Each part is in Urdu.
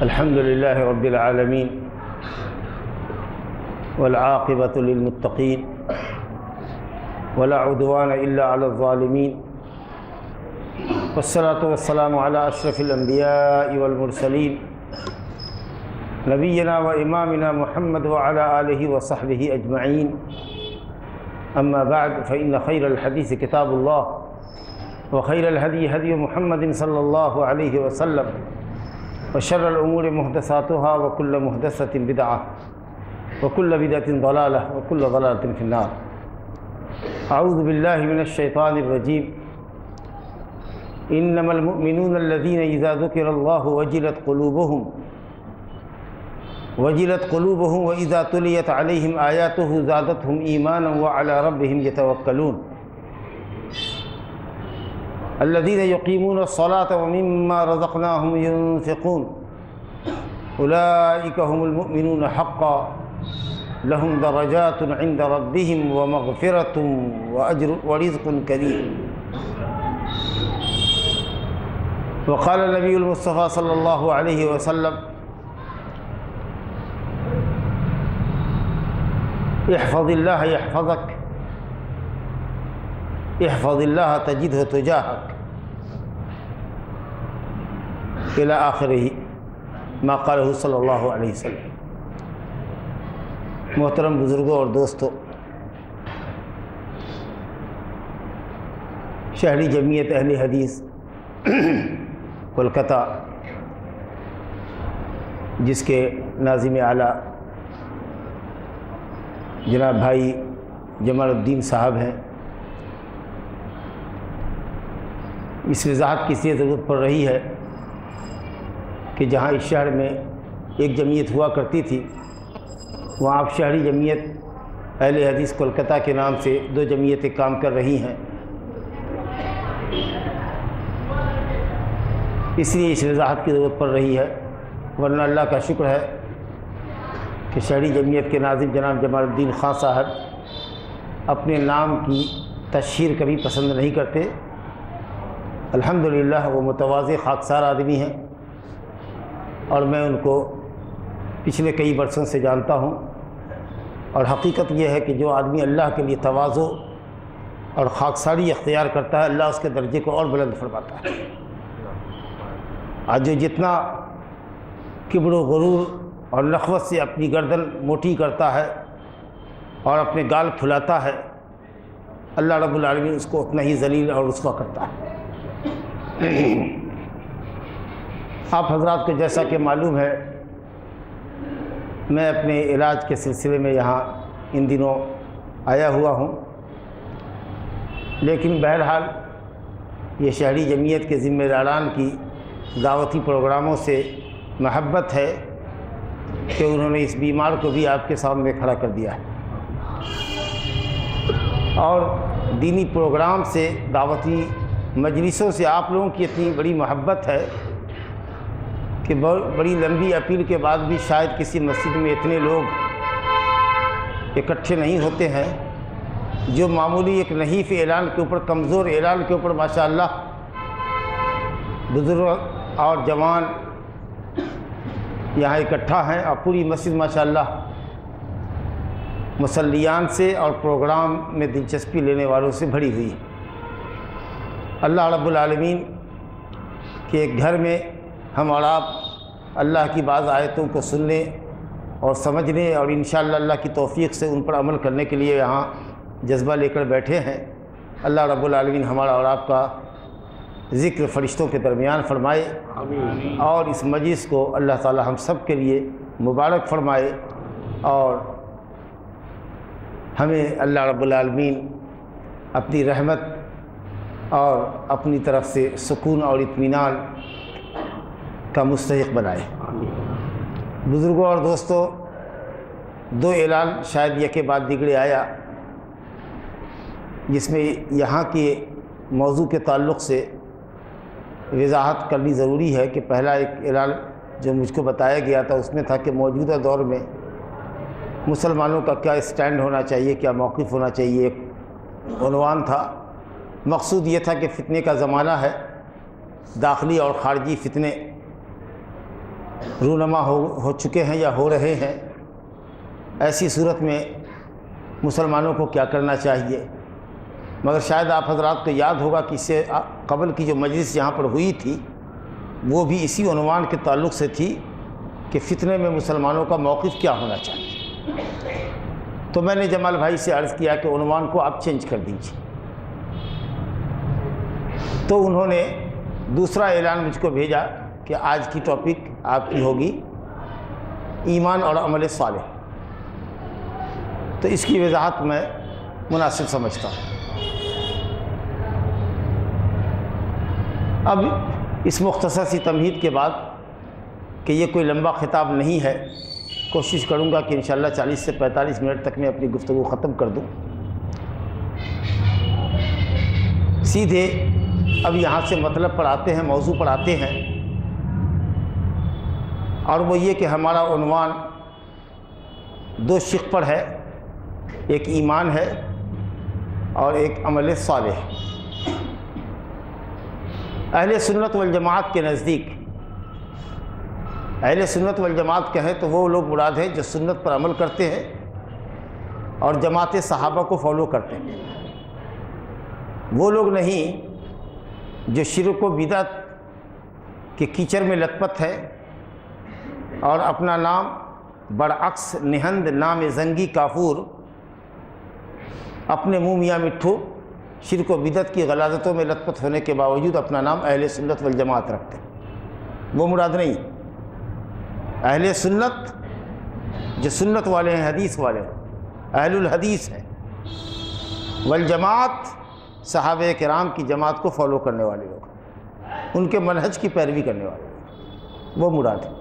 الحمد لله رب العالمين والعاقبة للمتقين ولا عدوان إلا على الظالمين والصلاة والسلام على أشرف الأنبياء والمرسلين نبينا وإمامنا محمد وعلى آله وصحبه أجمعين. أما بعد فإن خير الحديث كتاب الله وخير الهدي هدي محمد صلى الله عليه وسلم وشر الأمور محدثاتها وكل محدثة بدعة وكل بدعة ضلالة وكل ضلالة في النار. أعوذ بالله من الشيطان الرجيم. إنما المؤمنون الذين إذا ذكر الله وجلت قلوبهم وإذا تليت عليهم آياته زادتهم إيمانا وعلى ربهم يتوكلون. الذين يقيمون الصلاة ومما رزقناهم ينفقون أولئك هم المؤمنون حقا لهم درجات عند ربهم ومغفرة وأجر ورزق كريم. وقال النبي المصطفى صلى الله عليه وسلم: احفظ الله يحفظك احفظ الله تجده تجاهك إلى آخره ما قاله صلی اللہ علیہ وسلم. محترم بزرگوں اور دوستو، شہری جمعیت اہل حدیث کولکتہ، جس کے ناظم اعلیٰ جناب بھائی جمال الدین صاحب ہیں، اس وضاحت کی سے ضرورت پڑ رہی ہے کہ جہاں اس شہر میں ایک جمعیت ہوا کرتی تھی، وہاں اب شہری جمعیت اہل حدیث کولکتہ کے نام سے دو جمعیتیں کام کر رہی ہیں. اس لیے اس وضاحت کی ضرورت پڑ رہی ہے، ورنہ اللہ کا شکر ہے کہ شہری جمعیت کے ناظم جناب جمال الدین خان صاحب اپنے نام کی تشہیر کبھی پسند نہیں کرتے. الحمدللہ وہ متواضع خاکسار آدمی ہیں اور میں ان کو پچھلے کئی برسوں سے جانتا ہوں، اور حقیقت یہ ہے کہ جو آدمی اللہ کے لیے تواضع اور خاکساری اختیار کرتا ہے، اللہ اس کے درجے کو اور بلند فرماتا ہے. آج جو جتنا کبر و غرور اور نخوت سے اپنی گردن موٹی کرتا ہے اور اپنے گال پھلاتا ہے، اللہ رب العالمین اس کو اتنا ہی ذلیل اور رسوا کرتا ہے. آپ حضرات کو جیسا کہ معلوم ہے، میں اپنے علاج کے سلسلے میں یہاں ان دنوں آیا ہوا ہوں، لیکن بہرحال یہ شہری جمعیت کے ذمہ داران کی دعوتی پروگراموں سے محبت ہے کہ انہوں نے اس بیمار کو بھی آپ کے سامنے کھڑا کر دیا ہے، اور دینی پروگرام سے، دعوتی مجلسوں سے آپ لوگوں کی اتنی بڑی محبت ہے کہ بڑی لمبی اپیل کے بعد بھی شاید کسی مسجد میں اتنے لوگ اکٹھے نہیں ہوتے ہیں جو معمولی ایک نحیف اعلان کے اوپر، کمزور اعلان کے اوپر ماشاءاللہ بزرگ اور جوان یہاں اکٹھا ہیں، اور پوری مسجد ماشاءاللہ مصلیان سے اور پروگرام میں دلچسپی لینے والوں سے بھری ہوئی. اللہ رب العالمین کے ایک گھر میں ہم اور آپ اللہ کی بعض آیتوں کو سننے اور سمجھنے اور انشاءاللہ اللہ کی توفیق سے ان پر عمل کرنے کے لیے یہاں جذبہ لے کر بیٹھے ہیں. اللہ رب العالمین ہمارا اور آپ کا ذکر فرشتوں کے درمیان فرمائے، اور اس مجلس کو اللہ تعالی ہم سب کے لیے مبارک فرمائے، اور ہمیں اللہ رب العالمین اپنی رحمت اور اپنی طرف سے سکون اور اطمینان کا مستحق بنائے. بزرگوں اور دوستو، دو اعلان شاید یک بعد دیگرے آیا، جس میں یہاں کے موضوع کے تعلق سے وضاحت کرنی ضروری ہے کہ پہلا ایک اعلان جو مجھ کو بتایا گیا تھا اس میں تھا کہ موجودہ دور میں مسلمانوں کا کیا اسٹینڈ ہونا چاہیے، کیا موقف ہونا چاہیے، ایک عنوان تھا. مقصود یہ تھا کہ فتنے کا زمانہ ہے، داخلی اور خارجی فتنے رونما ہو چکے ہیں یا ہو رہے ہیں، ایسی صورت میں مسلمانوں کو کیا کرنا چاہیے؟ مگر شاید آپ حضرات کو یاد ہوگا کہ اس سے قبل کی جو مجلس یہاں پر ہوئی تھی وہ بھی اسی عنوان کے تعلق سے تھی کہ فتنے میں مسلمانوں کا موقف کیا ہونا چاہیے۔ تو میں نے جمال بھائی سے عرض کیا کہ عنوان کو آپ چینج کر دیجیے، تو انہوں نے دوسرا اعلان مجھ کو بھیجا کہ آج کی ٹاپک آپ کی ہوگی ایمان اور عمل صالح۔ تو اس کی وضاحت میں مناسب سمجھتا ہوں۔ اب اس مختصر سی تمہید کے بعد کہ یہ کوئی لمبا خطاب نہیں ہے، کوشش کروں گا کہ انشاءاللہ 40 سے 45 منٹ تک میں اپنی گفتگو ختم کر دوں۔ سیدھے اب یہاں سے مطلب پر آتے ہیں، موضوع پر آتے ہیں، اور وہ یہ کہ ہمارا عنوان دو شق پر ہے، ایک ایمان ہے اور ایک عمل صالح۔ اہل سنت والجماعت کے نزدیک، اہل سنت والجماعت کہیں تو وہ لوگ مراد ہیں جو سنت پر عمل کرتے ہیں اور جماعت صحابہ کو فالو کرتے ہیں، وہ لوگ نہیں جو شرک و بدعت کے کیچڑ میں لت پت ہے اور اپنا نام برعکس نہند نام زنگی کافور اپنے منہ میاں مٹھو شرک و بدعت کی غلاظتوں میں لت پت ہونے کے باوجود اپنا نام اہل سنت والجماعت رکھتے ہیں۔ وہ مراد نہیں۔ اہل سنت جو سنت والے ہیں، حدیث والے ہیں، اہل الحدیث ہیں، والجماعت صحابہ کرام کی جماعت کو فالو کرنے والے لوگ، ان کے منہج کی پیروی کرنے والے لوگ، وہ مراد ہے۔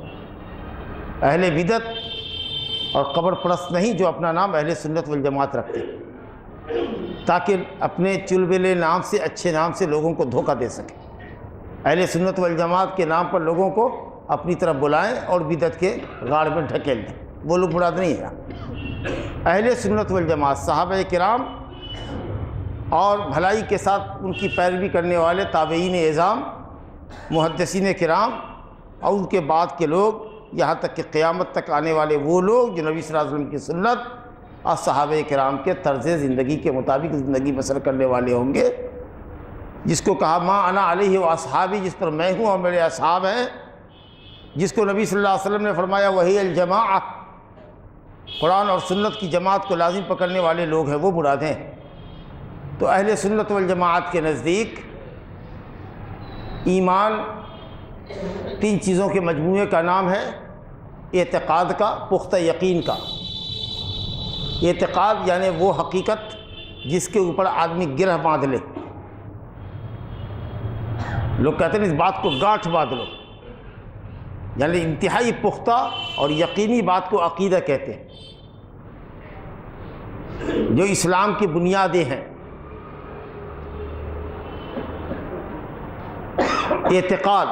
اہل بدعت اور قبر پرست نہیں جو اپنا نام اہل سنت والجماعت رکھتے ہیں تاکہ اپنے چلبلے نام سے، اچھے نام سے لوگوں کو دھوکہ دے سکیں۔ اہل سنت والجماعت کے نام پر لوگوں کو اپنی طرف بلائیں اور بدعت کے غاڑ میں ڈھکیل دیں، وہ لوگ مراد نہیں ہے۔ اہل سنت والجماعت صحابہ کرام اور بھلائی کے ساتھ ان کی پیروی کرنے والے تابعین اعظام، محدثین کرام اور ان کے بعد کے لوگ، یہاں تک کہ قیامت تک آنے والے وہ لوگ جو نبی صلی اللہ علیہ وسلم کی سنت اور صحابہ کرام کے طرز زندگی کے مطابق زندگی بسر کرنے والے ہوں گے، جس کو کہا ما انا علیہ و اصحابی، جس پر میں ہوں اور میرے اصحاب ہیں، جس کو نبی صلی اللہ علیہ وسلم نے فرمایا وہی الجماعہ، قرآن اور سنت کی جماعت کو لازم پکڑنے والے لوگ ہیں، وہ مراد ہیں۔ تو اہل سنت والجماعت کے نزدیک ایمان تین چیزوں کے مجموعے کا نام ہے، اعتقاد کا، پختہ یقین کا۔ اعتقاد یعنی وہ حقیقت جس کے اوپر آدمی گرہ باندھ لے، لوگ کہتے ہیں اس بات کو گاٹھ باندھ لو، یعنی انتہائی پختہ اور یقینی بات کو عقیدہ کہتے ہیں، جو اسلام کی بنیادیں ہیں۔ اعتقاد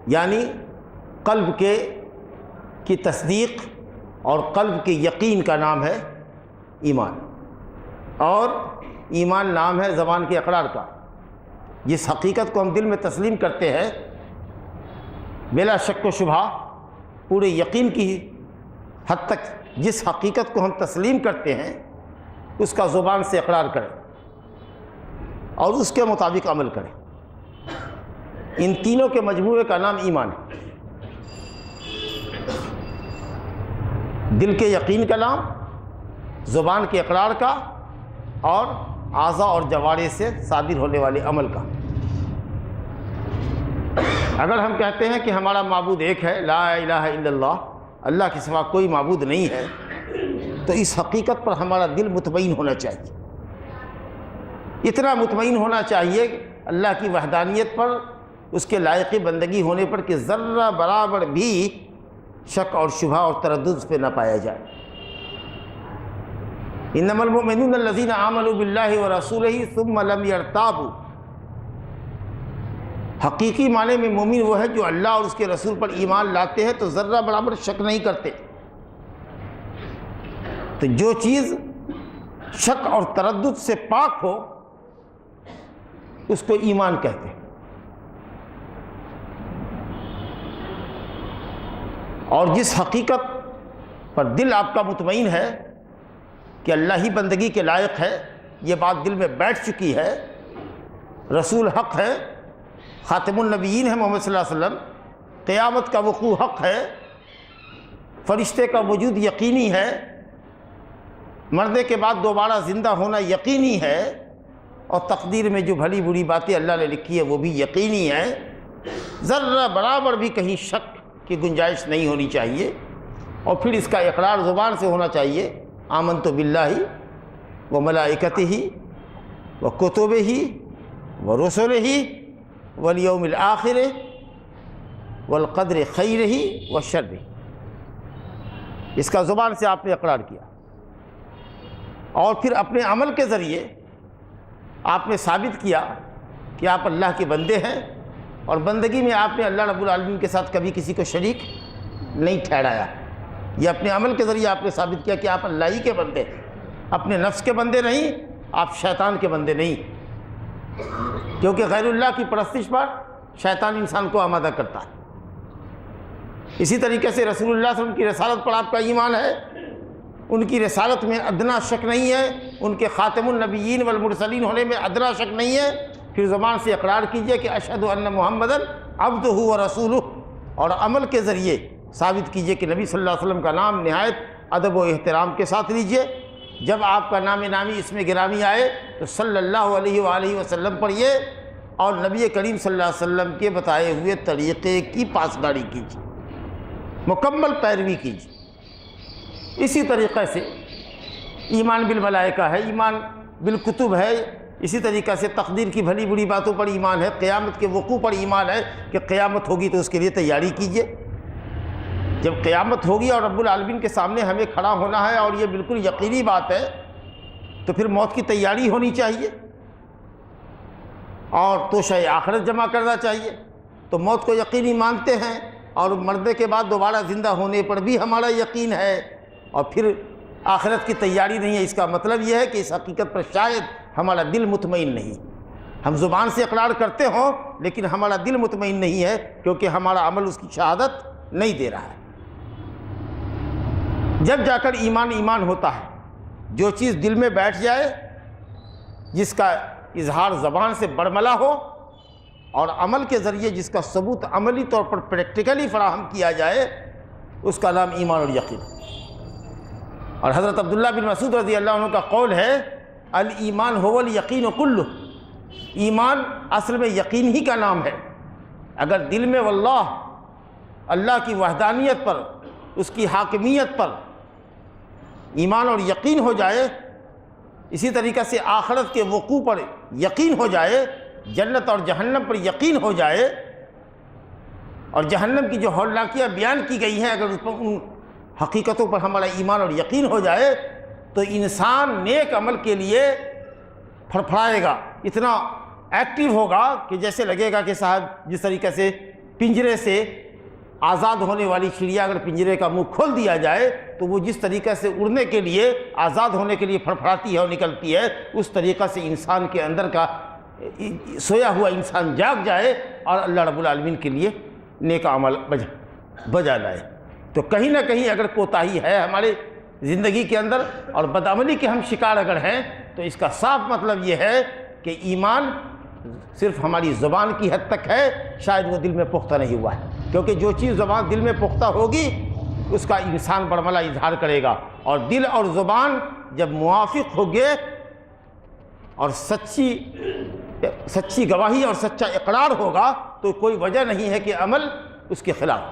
یعنی قلب کی تصدیق اور قلب کے یقین کا نام ہے ایمان، اور ایمان نام ہے زبان کے اقرار کا۔ جس حقیقت کو ہم دل میں تسلیم کرتے ہیں بلا شک و شبہ، پورے یقین کی حد تک جس حقیقت کو ہم تسلیم کرتے ہیں اس کا زبان سے اقرار کریں اور اس کے مطابق عمل کریں۔ ان تینوں کے مجموعے کا نام ایمان ہے۔ دل کے یقین کا نام، زبان کے اقرار کا، اور اعضاء اور جوارح سے صادر ہونے والے عمل کا۔ اگر ہم کہتے ہیں کہ ہمارا معبود ایک ہے، لا الہ الا اللہ، اللہ کے سوا کوئی معبود نہیں ہے، تو اس حقیقت پر ہمارا دل مطمئن ہونا چاہیے۔ اتنا مطمئن ہونا چاہیے اللہ کی وحدانیت پر، اس کے لائق بندگی ہونے پر کہ ذرہ برابر بھی شک اور شبہ اور تردد اس پہ نہ پایا جائے۔ انما المؤمنون الذین آمنوا باللہ ورسولہ ثم لم یرتابوا، حقیقی معنی میں مومن وہ ہے جو اللہ اور اس کے رسول پر ایمان لاتے ہیں تو ذرہ برابر شک نہیں کرتے۔ تو جو چیز شک اور تردد سے پاک ہو اس کو ایمان کہتے ہیں۔ اور جس حقیقت پر دل آپ کا مطمئن ہے کہ اللہ ہی بندگی کے لائق ہے، یہ بات دل میں بیٹھ چکی ہے، رسول حق ہے، خاتم النبیین ہے محمد صلی اللہ علیہ وسلم، قیامت کا وقوع حق ہے، فرشتے کا وجود یقینی ہے، مرنے کے بعد دوبارہ زندہ ہونا یقینی ہے، اور تقدیر میں جو بھلی بری باتیں اللہ نے لکھی ہے وہ بھی یقینی ہے، ذرہ برابر بھی کہیں شک کی گنجائش نہیں ہونی چاہیے، اور پھر اس کا اقرار زبان سے ہونا چاہیے، آمنت باللہ و ملائکتہ و کتبہ و رسلہ والیوم الآخر والقدر خیرہ و شرہ، اس کا زبان سے آپ نے اقرار کیا، اور پھر اپنے عمل کے ذریعے آپ نے ثابت کیا کہ آپ اللہ کے بندے ہیں، اور بندگی میں آپ نے اللہ رب العالمین کے ساتھ کبھی کسی کو شریک نہیں ٹھہرایا۔ یہ اپنے عمل کے ذریعے آپ نے ثابت کیا کہ آپ اللہ ہی کے بندے ہیں، اپنے نفس کے بندے نہیں، آپ شیطان کے بندے نہیں، کیونکہ غیر اللہ کی پرستش پر شیطان انسان کو آمادہ کرتا ہے۔ اسی طریقے سے رسول اللہ صلی اللہ علیہ وسلم کی رسالت پر آپ کا ایمان ہے، ان کی رسالت میں ادنا شک نہیں ہے، ان کے خاتم النبیین والمرسلین ہونے میں ادنا شک نہیں ہے، پھر زبان سے اقرار کیجئے کہ اشہد ان محمدً عبدہ ورسولہ، اور عمل کے ذریعے ثابت کیجئے کہ نبی صلی اللہ علیہ وسلم کا نام نہایت ادب و احترام کے ساتھ لیجئے، جب آپ کا نام نامی اس میں گرامی آئے تو صلی اللہ علیہ وآلہ وسلم پڑھیے، اور نبی کریم صلی اللہ علیہ وسلم کے بتائے ہوئے طریقے کی پاسداری کیجیے، مکمل پیروی کیجیے۔ اسی طریقے سے ایمان بالملائکہ ہے، ایمان بالکتب ہے، اسی طریقے سے تقدیر کی بھلی بری باتوں پر ایمان ہے، قیامت کے وقوع پر ایمان ہے کہ قیامت ہوگی تو اس کے لیے تیاری کیجیے۔ جب قیامت ہوگی اور رب العالمین کے سامنے ہمیں کھڑا ہونا ہے اور یہ بالکل یقینی بات ہے، تو پھر موت کی تیاری ہونی چاہیے، اور توشہ آخرت جمع کرنا چاہیے۔ تو موت کو یقینی مانتے ہیں، اور مرنے کے بعد دوبارہ زندہ ہونے پر بھی ہمارا یقین ہے، اور پھر آخرت کی تیاری نہیں ہے۔ اس کا مطلب یہ ہے کہ اس حقیقت پر شاید ہمارا دل مطمئن نہیں، ہم زبان سے اقرار کرتے ہوں لیکن ہمارا دل مطمئن نہیں ہے، کیونکہ ہمارا عمل اس کی شہادت نہیں دے رہا ہے۔ جب جا کر ایمان ایمان ہوتا ہے، جو چیز دل میں بیٹھ جائے، جس کا اظہار زبان سے برملا ہو، اور عمل کے ذریعے جس کا ثبوت عملی طور پر پریکٹیکلی فراہم کیا جائے، اس کا نام ایمان اور یقین۔ اور حضرت عبداللہ بن مسعود رضی اللہ عنہ کا قول ہے، الایمان هو الیقین کلہ، ایمان اصل میں یقین ہی کا نام ہے۔ اگر دل میں واللہ، اللہ کی وحدانیت پر، اس کی حاکمیت پر ایمان اور یقین ہو جائے، اسی طریقے سے آخرت کے وقوع پر یقین ہو جائے، جنت اور جہنم پر یقین ہو جائے، اور جہنم کی جو ہولناکیاں بیان کی گئی ہیں اگر اس پر ان حقیقتوں پر ہمارا ایمان اور یقین ہو جائے، تو انسان نیک عمل کے لیے پھڑپھڑائے گا، اتنا ایکٹیو ہوگا کہ جیسے لگے گا کہ صاحب جس طریقے سے پنجرے سے آزاد ہونے والی چڑیا اگر پنجرے کا منہ کھول دیا جائے تو وہ جس طریقے سے اڑنے کے لیے، آزاد ہونے کے لیے پھڑپھڑاتی ہے اور نکلتی ہے، اس طریقہ سے انسان کے اندر کا سویا ہوا انسان جاگ جائے اور اللہ رب العالمین کے لیے نیک عمل بجا لائے۔ تو کہیں نہ کہیں اگر کوتاہی ہے ہمارے زندگی کے اندر اور بدعملی کے ہم شکار اگر ہیں، تو اس کا صاف مطلب یہ ہے کہ ایمان صرف ہماری زبان کی حد تک ہے، شاید وہ دل میں پختہ نہیں ہوا ہے، کیونکہ جو چیز زبان دل میں پختہ ہوگی اس کا انسان برملا اظہار کرے گا، اور دل اور زبان جب موافق ہوگے اور سچی گواہی اور سچا اقرار ہوگا تو کوئی وجہ نہیں ہے کہ عمل اس کے خلاف ہو۔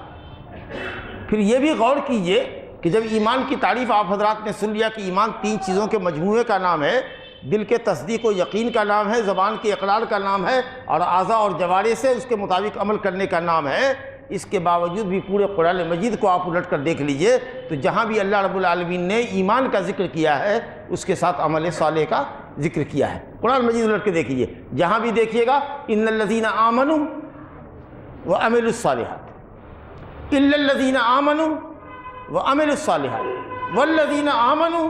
پھر یہ بھی غور کیجئے کہ جب ایمان کی تعریف آپ حضرات نے سن لیا کہ ایمان 3 چیزوں کے مجموعے کا نام ہے، دل کے تصدیق و یقین کا نام ہے، زبان کے اقرار کا نام ہے، اور اعضاء اور جوارح سے اس کے مطابق عمل کرنے کا نام ہے، اس کے باوجود بھی پورے قرآن مجید کو آپ الٹ کر دیکھ لیجئے تو جہاں بھی اللہ رب العالمین نے ایمان کا ذکر کیا ہے اس کے ساتھ عمل صالح کا ذکر کیا ہے۔ قرآن مجید الٹ کے دیکھیے، جہاں بھی دیکھیے گا ان الذین آمنوا وعملوا الصالحات، الا الذین آمنوا وعملوا الصالحات والذین آمنوا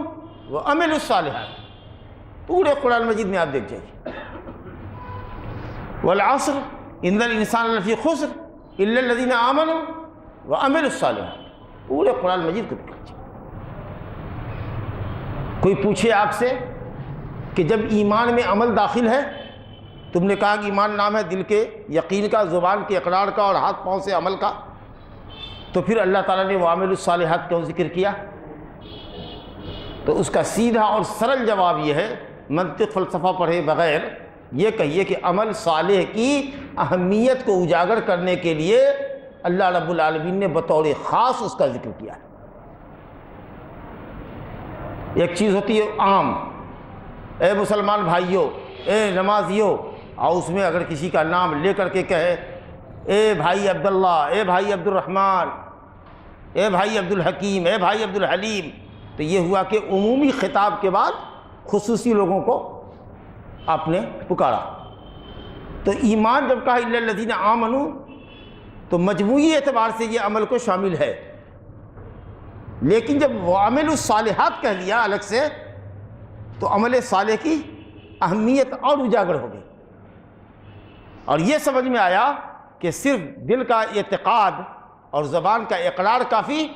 وعملوا الصالحات، پورے قرآن مجید میں آپ دیکھ جائیے۔ والعصر ان الانسان لفی خسر الا الذین آمنوا وعملوا الصالحات، پورے قرآن مجید کو دیکھ لیجیے۔ کوئی پوچھے آپ سے کہ جب ایمان میں عمل داخل ہے، تم نے کہا کہ ایمان نام ہے دل کے یقین کا، زبان کے اقرار کا اور ہاتھ پاؤں سے عمل کا، تو پھر اللہ تعالیٰ نے وعامل الصالحات کیوں ذکر کیا؟ تو اس کا سیدھا اور سرل جواب یہ ہے، منطق فلسفہ پڑھے بغیر یہ کہیے کہ عمل صالح کی اہمیت کو اجاگر کرنے کے لیے اللہ رب العالمین نے بطور خاص اس کا ذکر کیا ہے۔ ایک چیز ہوتی ہے عام، اے مسلمان بھائیوں، اے نمازیوں، اور اس میں اگر کسی کا نام لے کر کے کہے اے بھائی عبداللہ، اے بھائی عبد الرحمن، اے بھائی عبد الحکیم، اے بھائی عبد الحلیم، تو یہ ہوا کہ عمومی خطاب کے بعد خصوصی لوگوں کو آپ نے پکارا۔ تو ایمان جب کہا الا الذین آمنوا، تو مجموعی اعتبار سے یہ عمل کو شامل ہے، لیکن جب وعامل الصالحات کہہ لیا الگ سے تو عمل صالح کی اہمیت اور اجاگر ہو گئی، اور یہ سمجھ میں آیا کہ صرف دل کا اعتقاد اور زبان کا اقرار کافی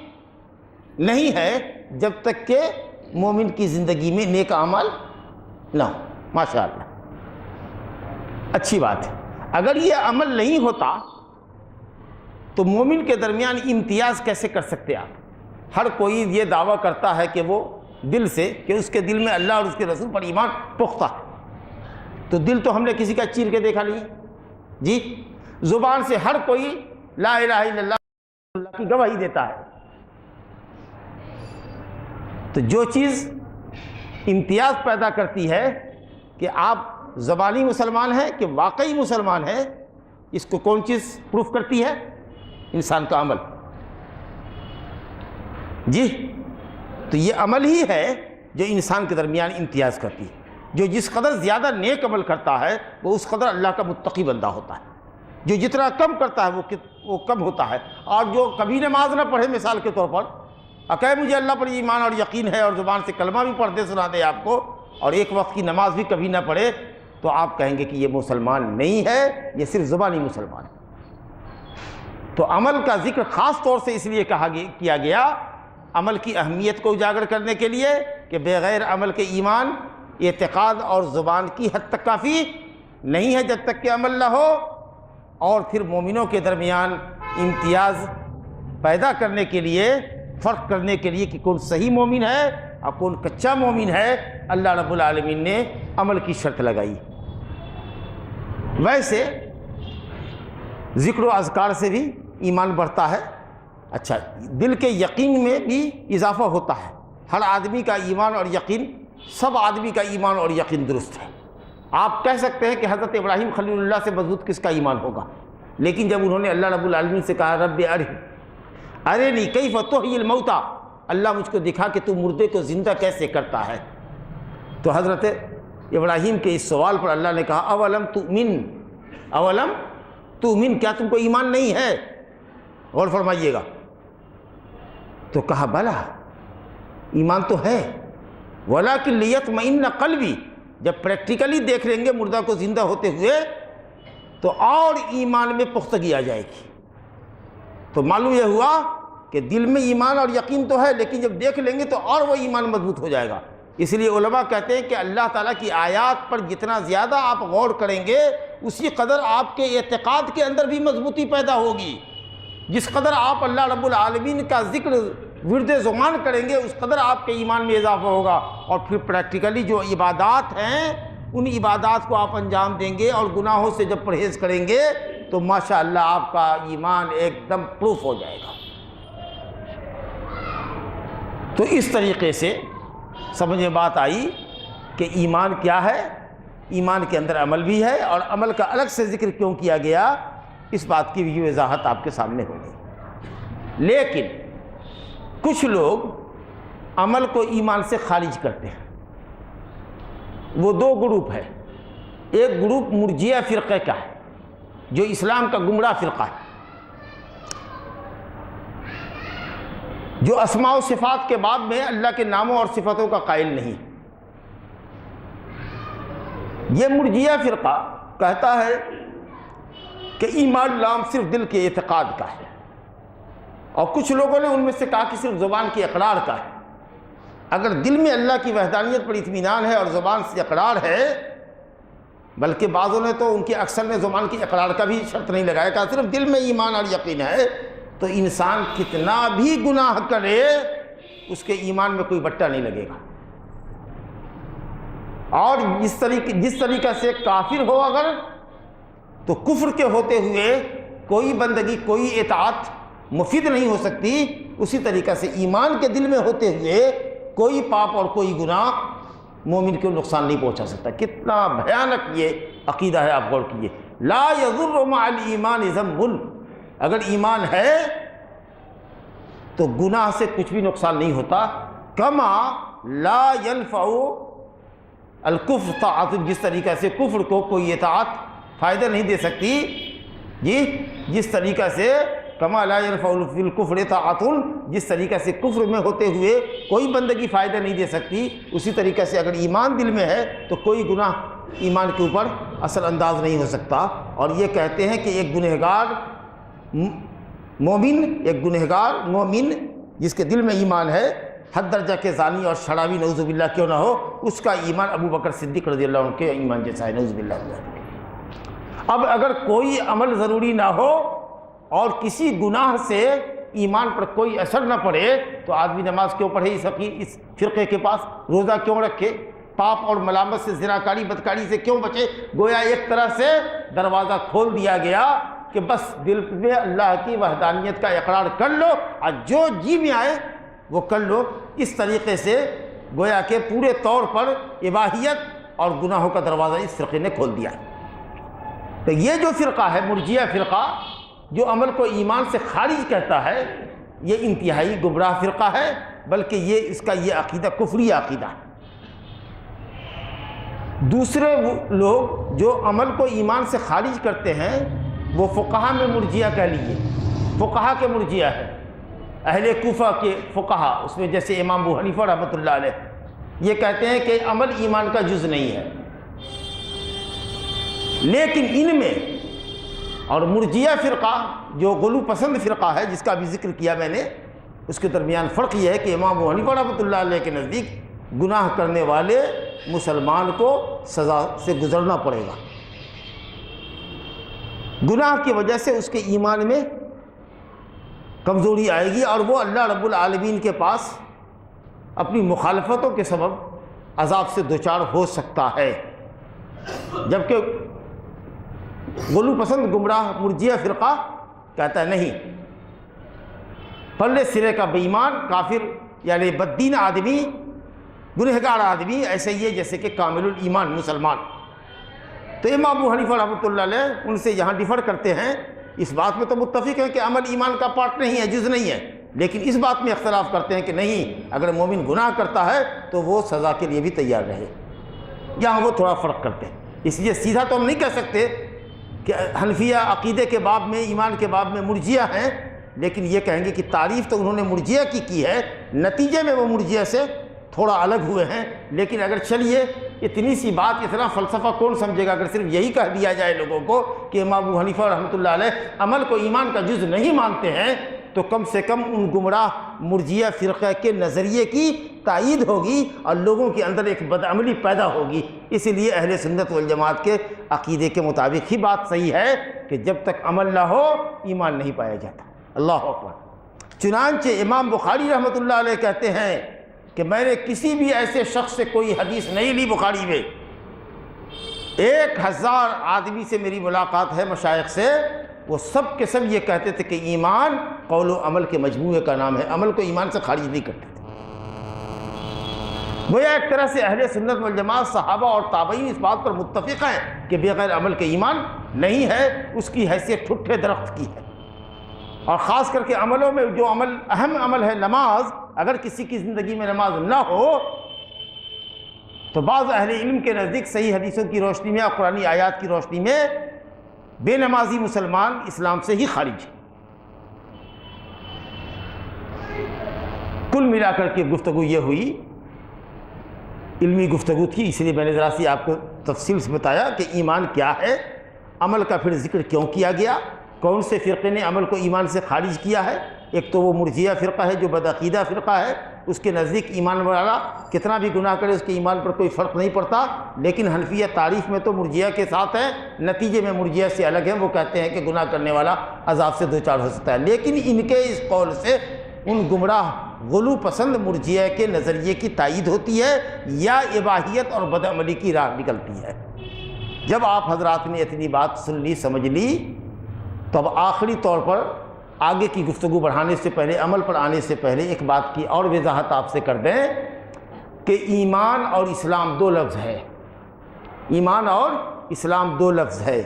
نہیں ہے جب تک کہ مومن کی زندگی میں نیک عمل نہ ہو۔ ماشاءاللہ، اچھی بات ہے۔ اگر یہ عمل نہیں ہوتا تو مومن کے درمیان امتیاز کیسے کر سکتے آپ؟ ہر کوئی یہ دعویٰ کرتا ہے کہ وہ دل سے، کہ اس کے دل میں اللہ اور اس کے رسول پر ایمان پختہ ہے، تو دل تو ہم نے کسی کا چیر کے دیکھا نہیں ہے جی۔ زبان سے ہر کوئی لا الہ الا اللہ کی گواہی دیتا ہے، تو جو چیز امتیاز پیدا کرتی ہے کہ آپ زبانی مسلمان ہیں کہ واقعی مسلمان ہیں، اس کو کون چیز پروف کرتی ہے؟ انسان کا عمل جی۔ تو یہ عمل ہی ہے جو انسان کے درمیان امتیاز کرتی ہے۔ جو جس قدر زیادہ نیک عمل کرتا ہے وہ اس قدر اللہ کا متقی بندہ ہوتا ہے، جو جتنا کم کرتا ہے وہ کم ہوتا ہے۔ اور جو کبھی نماز نہ پڑھے مثال کے طور پر، کہ مجھے اللہ پر ایمان اور یقین ہے، اور زبان سے کلمہ بھی پڑھتے سنا دے آپ کو، اور ایک وقت کی نماز بھی کبھی نہ پڑھے، تو آپ کہیں گے کہ یہ مسلمان نہیں ہے، یہ صرف زبانی مسلمان ہے۔ تو عمل کا ذکر خاص طور سے اس لیے کیا گیا، عمل کی اہمیت کو اجاگر کرنے کے لیے، کہ بغیر عمل کے ایمان اعتقاد اور زبان کی حد تک کافی نہیں ہے جب تک کہ عمل نہ ہو، اور پھر مومنوں کے درمیان امتیاز پیدا کرنے کے لیے، فرق کرنے کے لیے کہ کون صحیح مومن ہے اور کون کچا مومن ہے، اللہ رب العالمین نے عمل کی شرط لگائی۔ ویسے ذکر و اذکار سے بھی ایمان بڑھتا ہے۔ اچھا، دل کے یقین میں بھی اضافہ ہوتا ہے۔ ہر آدمی کا ایمان اور یقین، سب آدمی کا ایمان اور یقین درست ہے۔ آپ کہہ سکتے ہیں کہ حضرت ابراہیم خلیل اللہ سے مضبوط کس کا ایمان ہوگا، لیکن جب انہوں نے اللہ رب العالمین سے کہا رب ارنی کیف تحیی الموتى، اللہ مجھ کو دکھا کہ تو مردے کو زندہ کیسے کرتا ہے، تو حضرت ابراہیم کے اس سوال پر اللہ نے کہا اولم تؤمن، کیا تم کو ایمان نہیں ہے؟ غور فرمائیے گا۔ تو کہا بلا، ایمان تو ہے، ولیکن لیطمئن قلبی، جب پریکٹیکلی دیکھ لیں گے مردہ کو زندہ ہوتے ہوئے تو اور ایمان میں پختگی آ جائے گی۔ تو معلوم یہ ہوا کہ دل میں ایمان اور یقین تو ہے، لیکن جب دیکھ لیں گے تو اور وہ ایمان مضبوط ہو جائے گا۔ اس لیے علماء کہتے ہیں کہ اللہ تعالیٰ کی آیات پر جتنا زیادہ آپ غور کریں گے اسی قدر آپ کے اعتقاد کے اندر بھی مضبوطی پیدا ہوگی۔ جس قدر آپ اللہ رب العالمین کا ذکر ورد زبان کریں گے اس قدر آپ کے ایمان میں اضافہ ہوگا، اور پھر پریکٹیکلی جو عبادات ہیں ان عبادات کو آپ انجام دیں گے، اور گناہوں سے جب پرہیز کریں گے تو ماشاءاللہ آپ کا ایمان ایک دم پروف ہو جائے گا۔ تو اس طریقے سے سمجھ میں بات آئی کہ ایمان کیا ہے، ایمان کے اندر عمل بھی ہے، اور عمل کا الگ سے ذکر کیوں کیا گیا، اس بات کی بھی وضاحت آپ کے سامنے ہوگی۔ لیکن کچھ لوگ عمل کو ایمان سے خارج کرتے ہیں۔ وہ دو گروپ ہے، ایک گروپ مرجئہ فرقے کا ہے جو اسلام کا گمراہ فرقہ ہے، جو اسماء و صفات کے باب میں اللہ کے ناموں اور صفتوں کا قائل نہیں۔ یہ مرجئہ فرقہ کہتا ہے کہ ایمان نام صرف دل کے اعتقاد کا ہے، اور کچھ لوگوں نے ان میں سے کہا کہ صرف زبان کی اقرار کا ہے۔ اگر دل میں اللہ کی وحدانیت پر اطمینان ہے اور زبان سے اقرار ہے، بلکہ بعضوں نے تو ان کی اکثر نے زبان کی اقرار کا بھی شرط نہیں لگایا، کہا صرف دل میں ایمان اور یقین ہے، تو انسان کتنا بھی گناہ کرے اس کے ایمان میں کوئی بٹا نہیں لگے گا۔ اور جس طریقہ سے کافر ہو اگر، تو کفر کے ہوتے ہوئے کوئی بندگی، کوئی اطاعت مفید نہیں ہو سکتی، اسی طریقہ سے ایمان کے دل میں ہوتے ہوئے کوئی پاپ اور کوئی گناہ مومن کو نقصان نہیں پہنچا سکتا۔ کتنا بھیانک یہ عقیدہ ہے، آپ غور کیجئے۔ لا یضر مع الایمان ذنب، اگر ایمان ہے تو گناہ سے کچھ بھی نقصان نہیں ہوتا۔ کما لا ينفع الکفر طاعت، جس طریقہ سے کفر کو کوئی اطاعت فائدہ نہیں دے سکتی، جس طریقہ سے کما لا ينفع فی الکفر طاعت، جس طریقہ سے کفر میں ہوتے ہوئے کوئی بندگی فائدہ نہیں دے سکتی، اسی طریقہ سے اگر ایمان دل میں ہے تو کوئی گناہ ایمان کے اوپر اثر انداز نہیں ہو سکتا۔ اور یہ کہتے ہیں کہ ایک گنہگار مومن جس کے دل میں ایمان ہے، حد درجہ کے زانی اور شرابی نعوذ باللہ کیوں نہ ہو، اس کا ایمان ابو بکر صدیق رضی اللہ عنہ کے ایمان جیسا ہے، نعوذ باللہ۔ اب اگر کوئی عمل ضروری نہ ہو اور کسی گناہ سے ایمان پر کوئی اثر نہ پڑے تو آدمی نماز کیوں پڑھے؟ اس فرقے کے پاس روزہ کیوں رکھے؟ پاپ اور ملامت سے، زناکاری بدکاری سے کیوں بچے؟ گویا ایک طرح سے دروازہ کھول دیا گیا کہ بس دل میں اللہ کی وحدانیت کا اقرار کر لو اور جو جی میں آئے وہ کر لو۔ اس طریقے سے گویا کہ پورے طور پر اباحیت اور گناہوں کا دروازہ اس فرقے نے کھول دیا۔ تو یہ جو فرقہ ہے مرجیہ فرقہ، جو عمل کو ایمان سے خارج کہتا ہے، یہ انتہائی گمراہ فرقہ ہے، بلکہ اس کا یہ عقیدہ کفری عقیدہ ہے۔ دوسرے لوگ جو عمل کو ایمان سے خارج کرتے ہیں وہ فقہا میں مرجیہ کہہ لیجیے، فقہا کے مرجیہ ہے، اہل کوفہ کے فقہا، اس میں جیسے امام ابو حنیفہ رحمۃ اللہ علیہ، یہ کہتے ہیں کہ عمل ایمان کا جز نہیں ہے۔ لیکن ان میں اور مرجیہ فرقہ جو غلو پسند فرقہ ہے، جس کا بھی ذکر کیا میں نے، اس کے درمیان فرق یہ ہے کہ امام ابو حنیفہ رحمۃ اللہ علیہ کے نزدیک گناہ کرنے والے مسلمان کو سزا سے گزرنا پڑے گا، گناہ کی وجہ سے اس کے ایمان میں کمزوری آئے گی اور وہ اللہ رب العالمین کے پاس اپنی مخالفتوں کے سبب عذاب سے دوچار ہو سکتا ہے۔ جبکہ غلو پسند گمراہ مرجیہ فرقہ کہتا ہے نہیں، پلے سرے کا بے ایمان کافر یعنی بددین آدمی، گنہگار آدمی ایسے ہی ہے جیسے کہ کامل الایمان مسلمان۔ تو امام ابو حنیفہ رحمۃ اللہ علیہ ان سے یہاں ڈیفر کرتے ہیں، اس بات میں تو متفق ہیں کہ عمل ایمان کا پارٹ نہیں ہے، جز نہیں ہے، لیکن اس بات میں اختلاف کرتے ہیں کہ نہیں، اگر مومن گناہ کرتا ہے تو وہ سزا کے لیے بھی تیار رہے۔ یہاں وہ تھوڑا فرق کرتے ہیں۔ اس لیے سیدھا تو ہم نہیں کہہ سکتے کہ حنفیہ عقیدے کے باب میں، ایمان کے باب میں مرجیہ ہیں، لیکن یہ کہیں گے کہ تعریف تو انہوں نے مرجیہ کی ہے، نتیجے میں وہ مرجیہ سے تھوڑا الگ ہوئے ہیں۔ لیکن اگر چلیے اتنی سی بات، اتنا فلسفہ کون سمجھے گا؟ اگر صرف یہی کہہ دیا جائے لوگوں کو کہ امام ابو حنیفہ رحمۃ اللہ علیہ عمل کو ایمان کا جز نہیں مانتے ہیں، تو کم سے کم ان گمراہ مرجیہ فرقہ کے نظریے کی تائید ہوگی اور لوگوں کے اندر ایک بدعملی پیدا ہوگی۔ اسی لیے اہل سنت والجماعت کے عقیدے کے مطابق ہی بات صحیح ہے کہ جب تک عمل نہ ہو ایمان نہیں پایا جاتا۔ اللہ اکبر۔ چنانچہ امام بخاری رحمۃ اللہ علیہ کہتے ہیں کہ میں نے کسی بھی ایسے شخص سے کوئی حدیث نہیں لی بخاری میں، 1000 آدمی سے میری ملاقات ہے مشائخ سے، وہ سب کے سب یہ کہتے تھے کہ ایمان قول و عمل کے مجموعے کا نام ہے، عمل کو ایمان سے خارج نہیں کرتے تھے۔ گویا ایک طرح سے اہل سنت والجماعت صحابہ اور تابعین اس بات پر متفق ہیں کہ بغیر عمل کے ایمان نہیں ہے، اس کی حیثیت ٹھٹھے درخت کی ہے۔ اور خاص کر کے عملوں میں جو عمل اہم عمل ہے نماز، اگر کسی کی زندگی میں نماز نہ ہو تو بعض اہل علم کے نزدیک صحیح حدیثوں کی روشنی میں اور قرآنی آیات کی روشنی میں بے نمازی مسلمان اسلام سے ہی خارج ہے۔ کل ملا کر کے گفتگو یہ ہوئی، علمی گفتگو تھی، اس لیے میں نے ذرا سی آپ کو تفصیل سے بتایا کہ ایمان کیا ہے، عمل کا پھر ذکر کیوں کیا گیا، کون سے فرقے نے عمل کو ایمان سے خارج کیا ہے، ایک تو وہ مرجیہ فرقہ ہے جو بدعقیدہ فرقہ ہے، اس کے نزدیک ایمان والا کتنا بھی گناہ کرے اس کے ایمان پر کوئی فرق نہیں پڑتا، لیکن حنفیہ تعریف میں تو مرجیہ کے ساتھ ہے، نتیجے میں مرجیہ سے الگ ہے، وہ کہتے ہیں کہ گناہ کرنے والا عذاب سے دوچار ہو سکتا ہے۔ لیکن ان کے اس قول سے ان گمراہ غلو پسند مرجیہ کے نظریے کی تائید ہوتی ہے یا اباحیت اور بدعملی کی راہ نکلتی ہے۔ جب آپ حضرات نے اتنی بات سن لی، سمجھ لی، تو اب آخری طور پر آگے کی گفتگو بڑھانے سے پہلے، عمل پر آنے سے پہلے ایک بات کی اور وضاحت آپ سے کر دیں کہ ایمان اور اسلام دو لفظ ہے، ایمان اور اسلام دو لفظ ہے،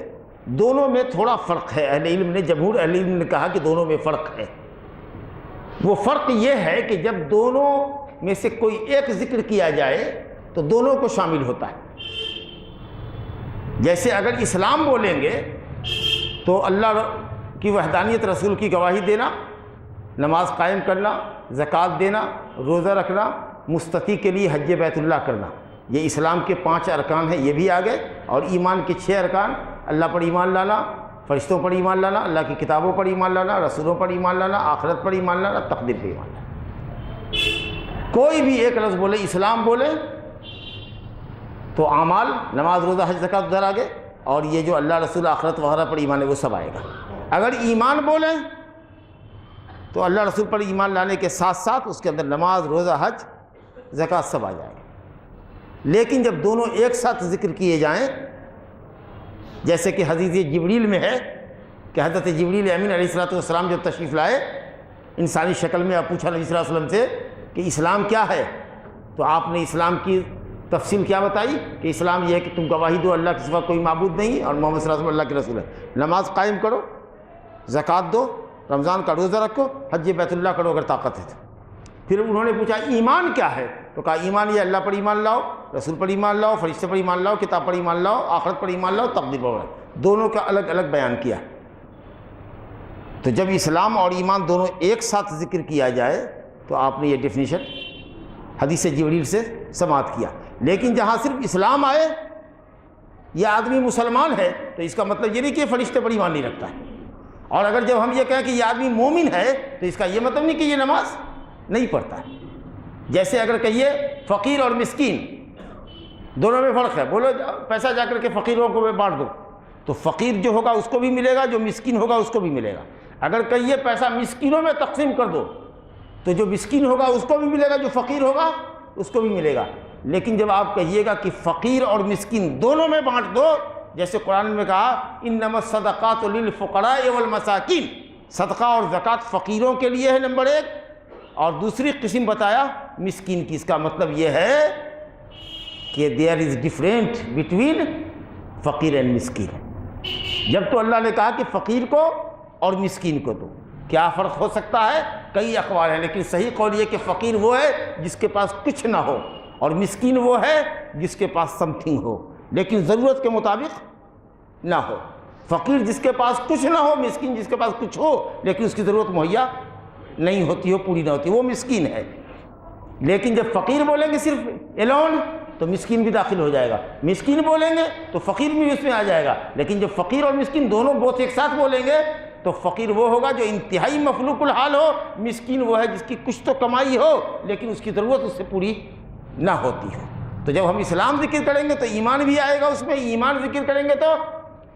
دونوں میں تھوڑا فرق ہے۔ اہل علم نے، جمہور اہل علم نے کہا کہ دونوں میں فرق ہے۔ وہ فرق یہ ہے کہ جب دونوں میں سے کوئی ایک ذکر کیا جائے تو دونوں کو شامل ہوتا ہے۔ جیسے اگر اسلام بولیں گے تو اللہ کی وحدانیت، رسول کی گواہی دینا، نماز قائم کرنا، زکوٰۃ دینا، روزہ رکھنا، مستطیع کے لیے حج بیت اللہ کرنا، یہ اسلام کے 5 ارکان ہیں، یہ بھی آ گئے۔ اور ایمان کے 6 ارکان، اللہ پر ایمان لانا، فرشتوں پر ایمان لانا، اللہ کی کتابوں پر ایمان لانا، رسولوں پر ایمان لانا، آخرت پر ایمان لانا، تقدیر پر ایمان لانا۔ کوئی بھی ایک لفظ بولے، اسلام بولے تو اعمال، نماز، روزہ، حج، زکوٰۃ ادھر آ گئے، اور یہ جو اللہ، رسول، آخرت وغیرہ پر ایمان ہے وہ سب آئے گا۔ اگر ایمان بولیں تو اللہ رسول پر ایمان لانے کے ساتھ ساتھ اس کے اندر نماز، روزہ، حج، زکوٰۃ سب آ جائے گا۔ لیکن جب دونوں ایک ساتھ ذکر کیے جائیں، جیسے کہ حدیث جبریل میں ہے کہ حضرت جبریل امین علیہ السلام جب تشریف لائے انسانی شکل میں، آپ پوچھا نبی صلی اللہ علیہ وسلم سے کہ اسلام کیا ہے، تو آپ نے اسلام کی تفصیل کیا بتائی کہ اسلام یہ ہے کہ تم گواہی دو اللہ کے سوا کوئی معبود نہیں اور محمد صلی اللہ علیہ وسلم اللہ کے رسول ہے، نماز قائم کرو، زکوٰۃ دو، رمضان کا روزہ رکھو، حج بیت اللہ کرو اگر طاقت ہے تو۔ پھر انہوں نے پوچھا ایمان کیا ہے، تو کہا ایمان یہ اللہ پر ایمان لاؤ، رسول پر ایمان لاؤ، فرشتے پر ایمان لاؤ، کتاب پر ایمان لاؤ، آخرت پر ایمان لاؤ، تقدیر پر ایمان لاؤ۔ دونوں کا الگ الگ بیان کیا۔ تو جب اسلام اور ایمان دونوں ایک ساتھ ذکر کیا جائے تو آپ نے یہ ڈیفینیشن حدیث جبریل سے سماعت کیا۔ لیکن جہاں صرف اسلام آئے، یہ آدمی مسلمان ہے، تو اس کا مطلب یہ نہیں کہ فرشتے پر ایمان نہیں رکھتا ہے۔ اور اگر جب ہم یہ کہیں کہ یہ آدمی مومن ہے تو اس کا یہ مطلب نہیں کہ یہ نماز نہیں پڑھتا ہے۔ جیسے اگر کہیے فقیر اور مسکین، دونوں میں فرق ہے، بولو پیسہ جا کر کے فقیروں کو بانٹ دو، تو فقیر جو ہوگا اس کو بھی ملے گا، جو مسکین ہوگا اس کو بھی ملے گا۔ اگر کہیے پیسہ مسکینوں میں تقسیم کر دو، تو جو مسکین ہوگا اس کو بھی ملے گا، جو فقیر ہوگا اس کو بھی ملے گا۔ لیکن جب آپ کہیے گا کہ فقیر اور مسکین دونوں میں بانٹ دو، جیسے قرآن میں کہا انما الصدقات للفقراء والمساکین، صدقہ اور زکوٰۃ فقیروں کے لیے ہے نمبر 1، اور دوسری قسم بتایا مسکین کی۔ اس کا مطلب یہ ہے کہ دیئر از ڈفرینٹ بٹوین فقیر اینڈ مسکین۔ جب تو اللہ نے کہا کہ فقیر کو اور مسکین کو دو، کیا فرق ہو سکتا ہے؟ کئی اقوال ہیں، لیکن صحیح قول یہ کہ فقیر وہ ہے جس کے پاس کچھ نہ ہو، اور مسکین وہ ہے جس کے پاس سم تھنگ ہو لیکن ضرورت کے مطابق نہ ہو۔ فقیر جس کے پاس کچھ نہ ہو، مسکین جس کے پاس کچھ ہو لیکن اس کی ضرورت مہیا نہیں ہوتی ہو، پوری نہ ہوتی، وہ مسکین ہے۔ لیکن جب فقیر بولیں گے صرف الون تو مسکین بھی داخل ہو جائے گا، مسکین بولیں گے تو فقیر بھی اس میں آ جائے گا۔ لیکن جب فقیر اور مسکین دونوں بہت ایک ساتھ بولیں گے تو فقیر وہ ہوگا جو انتہائی مفلوق الحال ہو، مسکین وہ ہے جس کی کچھ تو کمائی ہو لیکن اس کی ضرورت اس سے پوری نہ ہوتی ہو۔ تو جب ہم اسلام ذکر کریں گے تو ایمان بھی آئے گا، اس میں ایمان ذکر کریں گے تو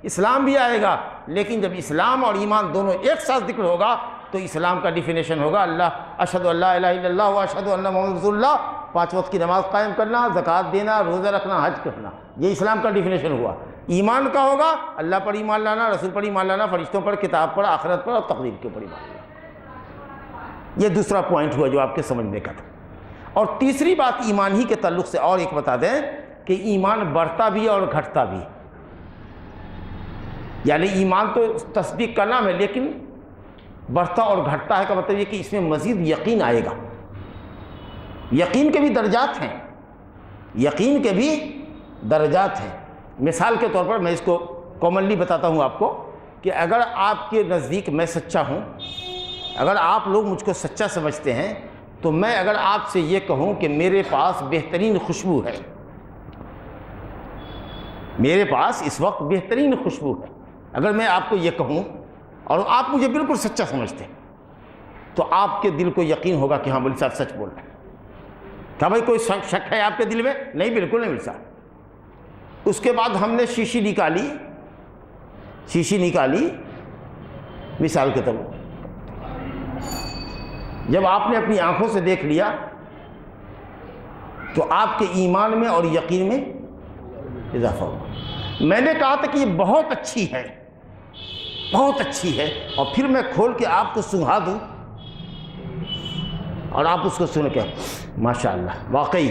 اسلام بھی آئے گا۔ لیکن جب اسلام اور ایمان دونوں ایک ساتھ ذکر ہوگا تو اسلام کا ڈیفینیشن ہوگا اللہ اشہد ان لا الہ الا اللہ و اشہد ان محمد رسول اللہ، 5 وقت کی نماز قائم کرنا، زکوٰۃ دینا، روزہ رکھنا، حج کرنا، یہ اسلام کا ڈیفینیشن ہوا۔ ایمان کا ہوگا اللہ پر ایمان لانا، رسول پر ایمان لانا، فرشتوں پر، کتاب پر، آخرت پر اور تقدیر کے اوپر ایمان لانا۔ یہ دوسرا پوائنٹ ہوا جو آپ کے سمجھنے کا تھا۔ اور تیسری بات ایمان ہی کے تعلق سے اور ایک بتا دیں کہ ایمان بڑھتا بھی اور گھٹتا بھی، یعنی ایمان تو تصدیق کا نام ہے لیکن بڑھتا اور گھٹتا ہے کا مطلب یہ کہ اس میں مزید یقین آئے گا۔ یقین کے بھی درجات ہیں، یقین کے بھی درجات ہیں۔ مثال کے طور پر میں اس کو کامنلی بتاتا ہوں آپ کو کہ اگر آپ کے نزدیک میں سچا ہوں، اگر آپ لوگ مجھ کو سچا سمجھتے ہیں، تو میں اگر آپ سے یہ کہوں کہ میرے پاس بہترین خوشبو ہے، میرے پاس اس وقت بہترین خوشبو ہے، اگر میں آپ کو یہ کہوں اور آپ مجھے بالکل سچا سمجھتے ہیں تو آپ کے دل کو یقین ہوگا کہ ہاں مولوی صاحب سچ بول رہے ہیں۔ کیا بھائی کوئی شک ہے آپ کے دل میں؟ نہیں، بالکل نہیں مولوی صاحب۔ اس کے بعد ہم نے شیشی نکالی مثال کے طور پر، جب آپ نے اپنی آنکھوں سے دیکھ لیا تو آپ کے ایمان میں اور یقین میں اضافہ ہوا۔ میں نے کہا تھا کہ یہ بہت اچھی ہے، بہت اچھی ہے، اور پھر میں کھول کے آپ کو سنگھا دوں اور آپ اس کو سن کے ماشاءاللہ واقعی،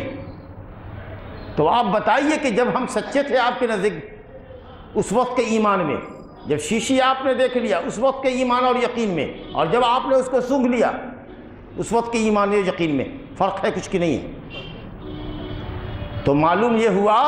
تو آپ بتائیے کہ جب ہم سچے تھے آپ کے نزدیک اس وقت کے ایمان میں، جب شیشی آپ نے دیکھ لیا اس وقت کے ایمان اور یقین میں، اور جب آپ نے اس کو سونگھ لیا اس وقت کے ایمان اور یقین میں فرق ہے کچھ کی نہیں ہے؟ تو معلوم یہ ہوا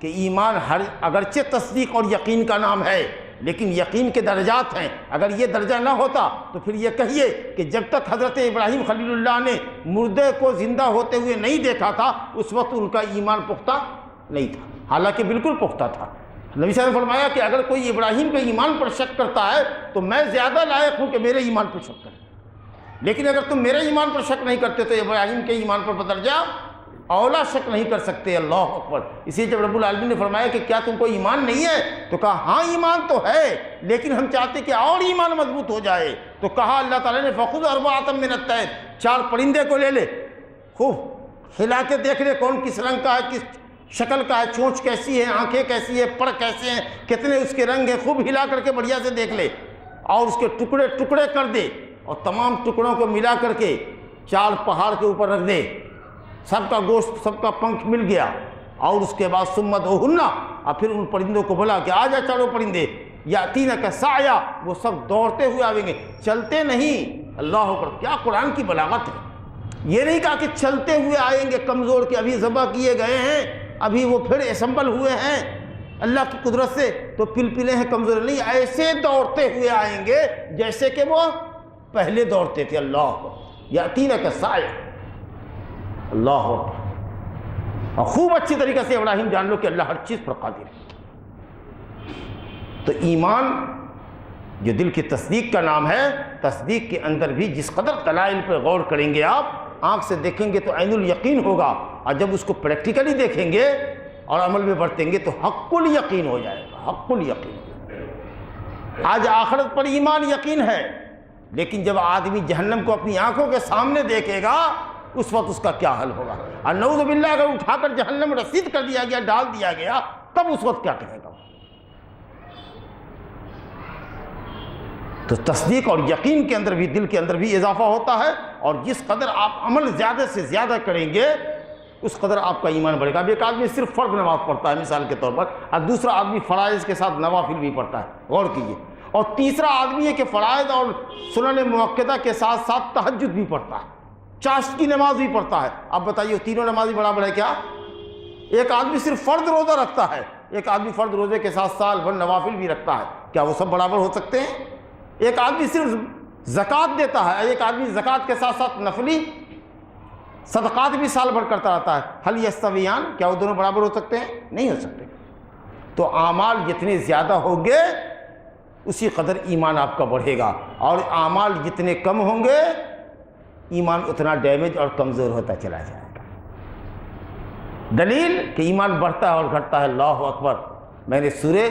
کہ ایمان اگرچہ تصدیق اور یقین کا نام ہے، لیکن یقین کے درجات ہیں۔ اگر یہ درجہ نہ ہوتا تو پھر یہ کہیے کہ جب تک حضرت ابراہیم خلیل اللہ نے مردے کو زندہ ہوتے ہوئے نہیں دیکھا تھا اس وقت ان کا ایمان پختہ نہیں تھا، حالانکہ بالکل پختہ تھا۔ نبی صلی اللہ علیہ وسلم نے فرمایا کہ اگر کوئی ابراہیم کے ایمان پر شک کرتا ہے تو میں زیادہ لائق ہوں کہ میرے ایمان پر شک کرے، لیکن اگر تم میرے ایمان پر شک نہیں کرتے تو ابراہیم کے ایمان پر بدرجہ اولا شک نہیں کر سکتے۔ اللہ اکبر۔ اسی جب رب العالمین نے فرمایا کہ کیا تم کو ایمان نہیں ہے تو کہا ہاں ایمان تو ہے، لیکن ہم چاہتے کہ اور ایمان مضبوط ہو جائے، تو کہا اللہ تعالیٰ نے فَخُذْ أَرْبَعَةً مِّنَ الطَّيْرِ، 4 پرندے کو لے لے، خوب ہلا کے دیکھ لے کون کس رنگ کا ہے، کس شکل کا ہے، چونچ کیسی ہے، آنکھیں کیسی ہے، پر کیسے ہیں، کتنے اس کے رنگ ہیں، خوب ہلا کر کے بڑھیا سے دیکھ لے، اور اس کے ٹکڑے ٹکڑے کر دے، اور تمام ٹکڑوں کو ملا کر کے 4 پہاڑ کے اوپر رکھ دے، سب کا گوشت سب کا پنکھ مل گیا، اور اس کے بعد سمت ہونا، اور پھر ان پرندوں کو بلا کہ آ جا چاروں پرندے، یاتینک سعیا، وہ سب دوڑتے ہوئے آئیں گے، چلتے نہیں۔ اللہ اکبر، کیا قرآن کی بلاغت ہے۔ یہ نہیں کہا کہ چلتے ہوئے آئیں گے کمزور کے، ابھی ذبح کیے گئے ہیں، ابھی وہ پھر اسمبل ہوئے ہیں اللہ کی قدرت سے تو پلپلے ہیں کمزور، نہیں، ایسے دوڑتے ہوئے آئیں گے جیسے کہ وہ پہلے دوڑتے تھے۔ اللہ اکبر، یاتینک سعیا، اللہ اکبر۔ اور خوب اچھی طریقے سے ابراہیم جان لو کہ اللہ ہر چیز پر قادر ہے۔ تو ایمان جو دل کی تصدیق کا نام ہے، تصدیق کے اندر بھی جس قدر دلائل پر غور کریں گے، آپ آنکھ سے دیکھیں گے تو عین الیقین ہوگا، اور جب اس کو پریکٹیکلی دیکھیں گے اور عمل میں برتیں گے تو حق الیقین ہو جائے گا، حق الیقین۔ آج آخرت پر ایمان یقین ہے، لیکن جب آدمی جہنم کو اپنی آنکھوں کے سامنے دیکھے گا اس وقت اس کا کیا حل ہوگا، اور نعوذ باللہ اگر اٹھا کر جہنم میں رسید کر دیا گیا، ڈال دیا گیا، تب اس وقت کیا کہے گا۔ تو تصدیق اور یقین کے اندر بھی، دل کے اندر بھی اضافہ ہوتا ہے، اور جس قدر آپ عمل زیادہ سے زیادہ کریں گے اس قدر آپ کا ایمان بڑھے گا۔ اب ایک آدمی صرف فرض نماز پڑھتا ہے مثال کے طور پر، اور دوسرا آدمی فرائض کے ساتھ نوافل بھی پڑھتا ہے، غور کیجیے، اور تیسرا آدمی ہے کہ فرائض اور سنن مؤکدہ کے ساتھ ساتھ تہجد بھی پڑھتا ہے، چاشت کی نماز بھی پڑھتا ہے۔ اب بتائیے تینوں نمازی برابر ہے کیا؟ ایک آدمی صرف فرض روزہ رکھتا ہے، ایک آدمی فرض روزے کے ساتھ سال بھر نوافل بھی رکھتا ہے، کیا وہ سب برابر ہو سکتے ہیں؟ ایک آدمی صرف زکوٰۃ دیتا ہے، ایک آدمی زکوٰۃ کے ساتھ ساتھ نفلی صدقات بھی سال بھر کرتا رہتا ہے، هل یستویان، کیا وہ دونوں برابر ہو سکتے ہیں؟ نہیں ہو سکتے۔ تو اعمال جتنے زیادہ ہوں گے اسی قدر ایمان آپ کا بڑھے گا، اور اعمال جتنے کم ہوں گے ایمان اتنا ڈیمیج اور کمزور ہوتا چلا جائے گا۔ دلیل کہ ایمان بڑھتا ہے اور گھٹتا ہے۔ اللہ اکبر۔ میں نے سورہ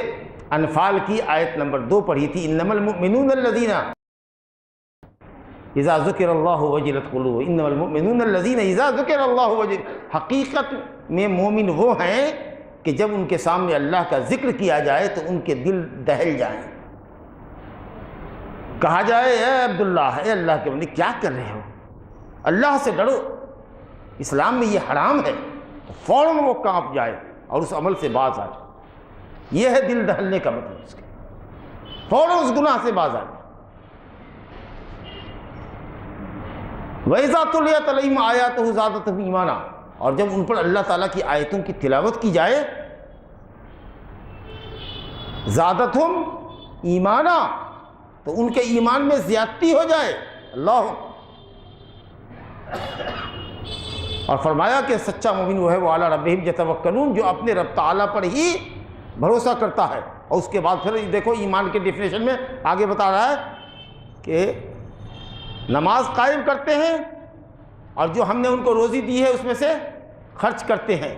انفال کی آیت نمبر 2 پڑھی تھی، انما المؤمنون الذین اذا ذکر اللہ وجلت قلوبهم، انما المؤمنون الذین اذا ذکر اللہ وجلت۔ حقیقت میں مومن وہ ہیں کہ جب ان کے سامنے اللہ کا ذکر کیا جائے تو ان کے دل دہل جائیں، کہا جائے اے عبداللہ، اے اللہ کے بندے کیا کر رہے ہو، اللہ سے ڈرو، اسلام میں یہ حرام ہے، تو فوراً وہ کانپ جائے اور اس عمل سے باز آ جائے۔ یہ ہے دل دہلنے کا مطلب، اس کا فوراً اس گناہ سے باز آ جائے۔ وَإِذَا تُلِيَتْ عَلَيْهِمْ آيَاتُهُ زَادَتْهُمْ إِيمَانًا، اور جب ان پر اللہ تعالیٰ کی آیتوں کی تلاوت کی جائے، زَادَتْهُمْ إِيمَانًا، تو ان کے ایمان میں زیادتی ہو جائے۔ اللہ، اور فرمایا کہ سچا مومن وہ ہے وہ علی ربہم یتوکلون، جو اپنے رب تعالیٰ پر ہی بھروسہ کرتا ہے۔ اور اس کے بعد پھر دیکھو ایمان کے ڈیفینیشن میں آگے بتا رہا ہے کہ نماز قائم کرتے ہیں اور جو ہم نے ان کو روزی دی ہے اس میں سے خرچ کرتے ہیں.